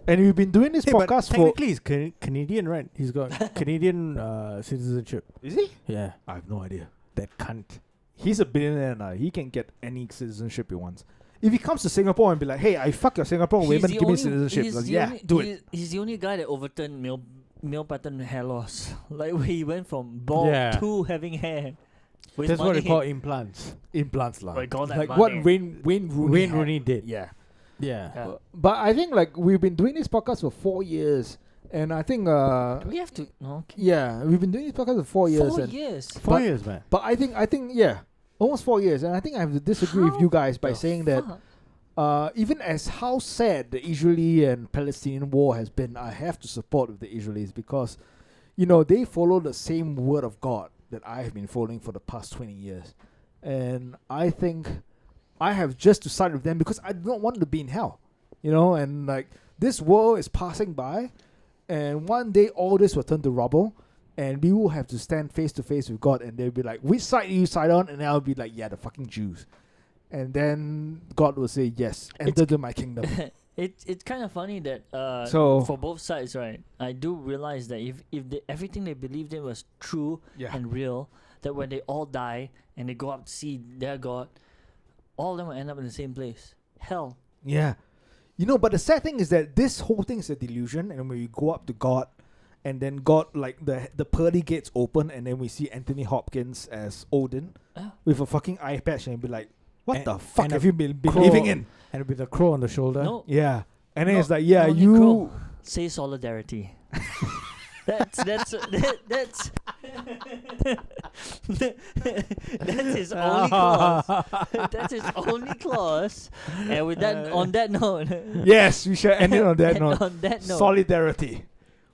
And we've been doing this Hey, but podcast for. technically he's Canadian, right? He's got Canadian citizenship. Is he? Yeah. I have no idea. That cunt. He's a billionaire now. He can get any citizenship he wants. If he comes to Singapore and be like, "Hey, I fuck your Singapore women, give me citizenship," like, yeah, do it. He's the only guy that overturned male pattern hair loss. Like where he went from bald to having hair. That's what they call implants. Implants, lah. Like what Wayne Rooney did. Yeah. Yeah. But I think like we've been doing this podcast for 4 years, and I think do we have to? No. Okay. Yeah, we've been doing this podcast for 4 years. 4 years. 4 years, man. But I think yeah, almost 4 years, and I think I have to disagree with you guys by saying that. Even as how sad the Israeli and Palestinian war has been, I have to support with the Israelis because, you know, they follow the same word of God that I have been following for the past 20 years. And I think I have just to side with them because I don't want to be in hell, you know, and like this world is passing by and one day all this will turn to rubble and we will have to stand face to face with God and they'll be like, which side you side on? And I'll be like, yeah, the fucking Jews. And then God will say, yes, enter to my kingdom. It's kind of funny that so for both sides, right? I do realize that if everything they believed in was true and real, that when they all die and they go up to see their God, all of them will end up in the same place. Hell. Yeah. You know, but the sad thing is that this whole thing is a delusion. And when we go up to God, and then God, like, the pearly gates open, and then we see Anthony Hopkins as Odin with a fucking eye patch, and be like, what the fuck have you been believing in? And with a crow on the shoulder. No. Yeah. And then it's like, yeah, you... Say solidarity. That's that's his only clause. That's his only clause. And with that, on that note... Yes, we shall end it on that note. On that note. Solidarity.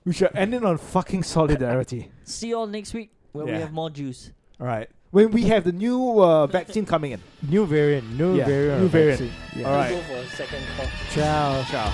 We shall end it on fucking solidarity. See you all next week when we have more juice. All right. When we have the new vaccine coming in. New variant. New variant. Yeah. Yeah. All right. Go for a second call. Ciao. Ciao.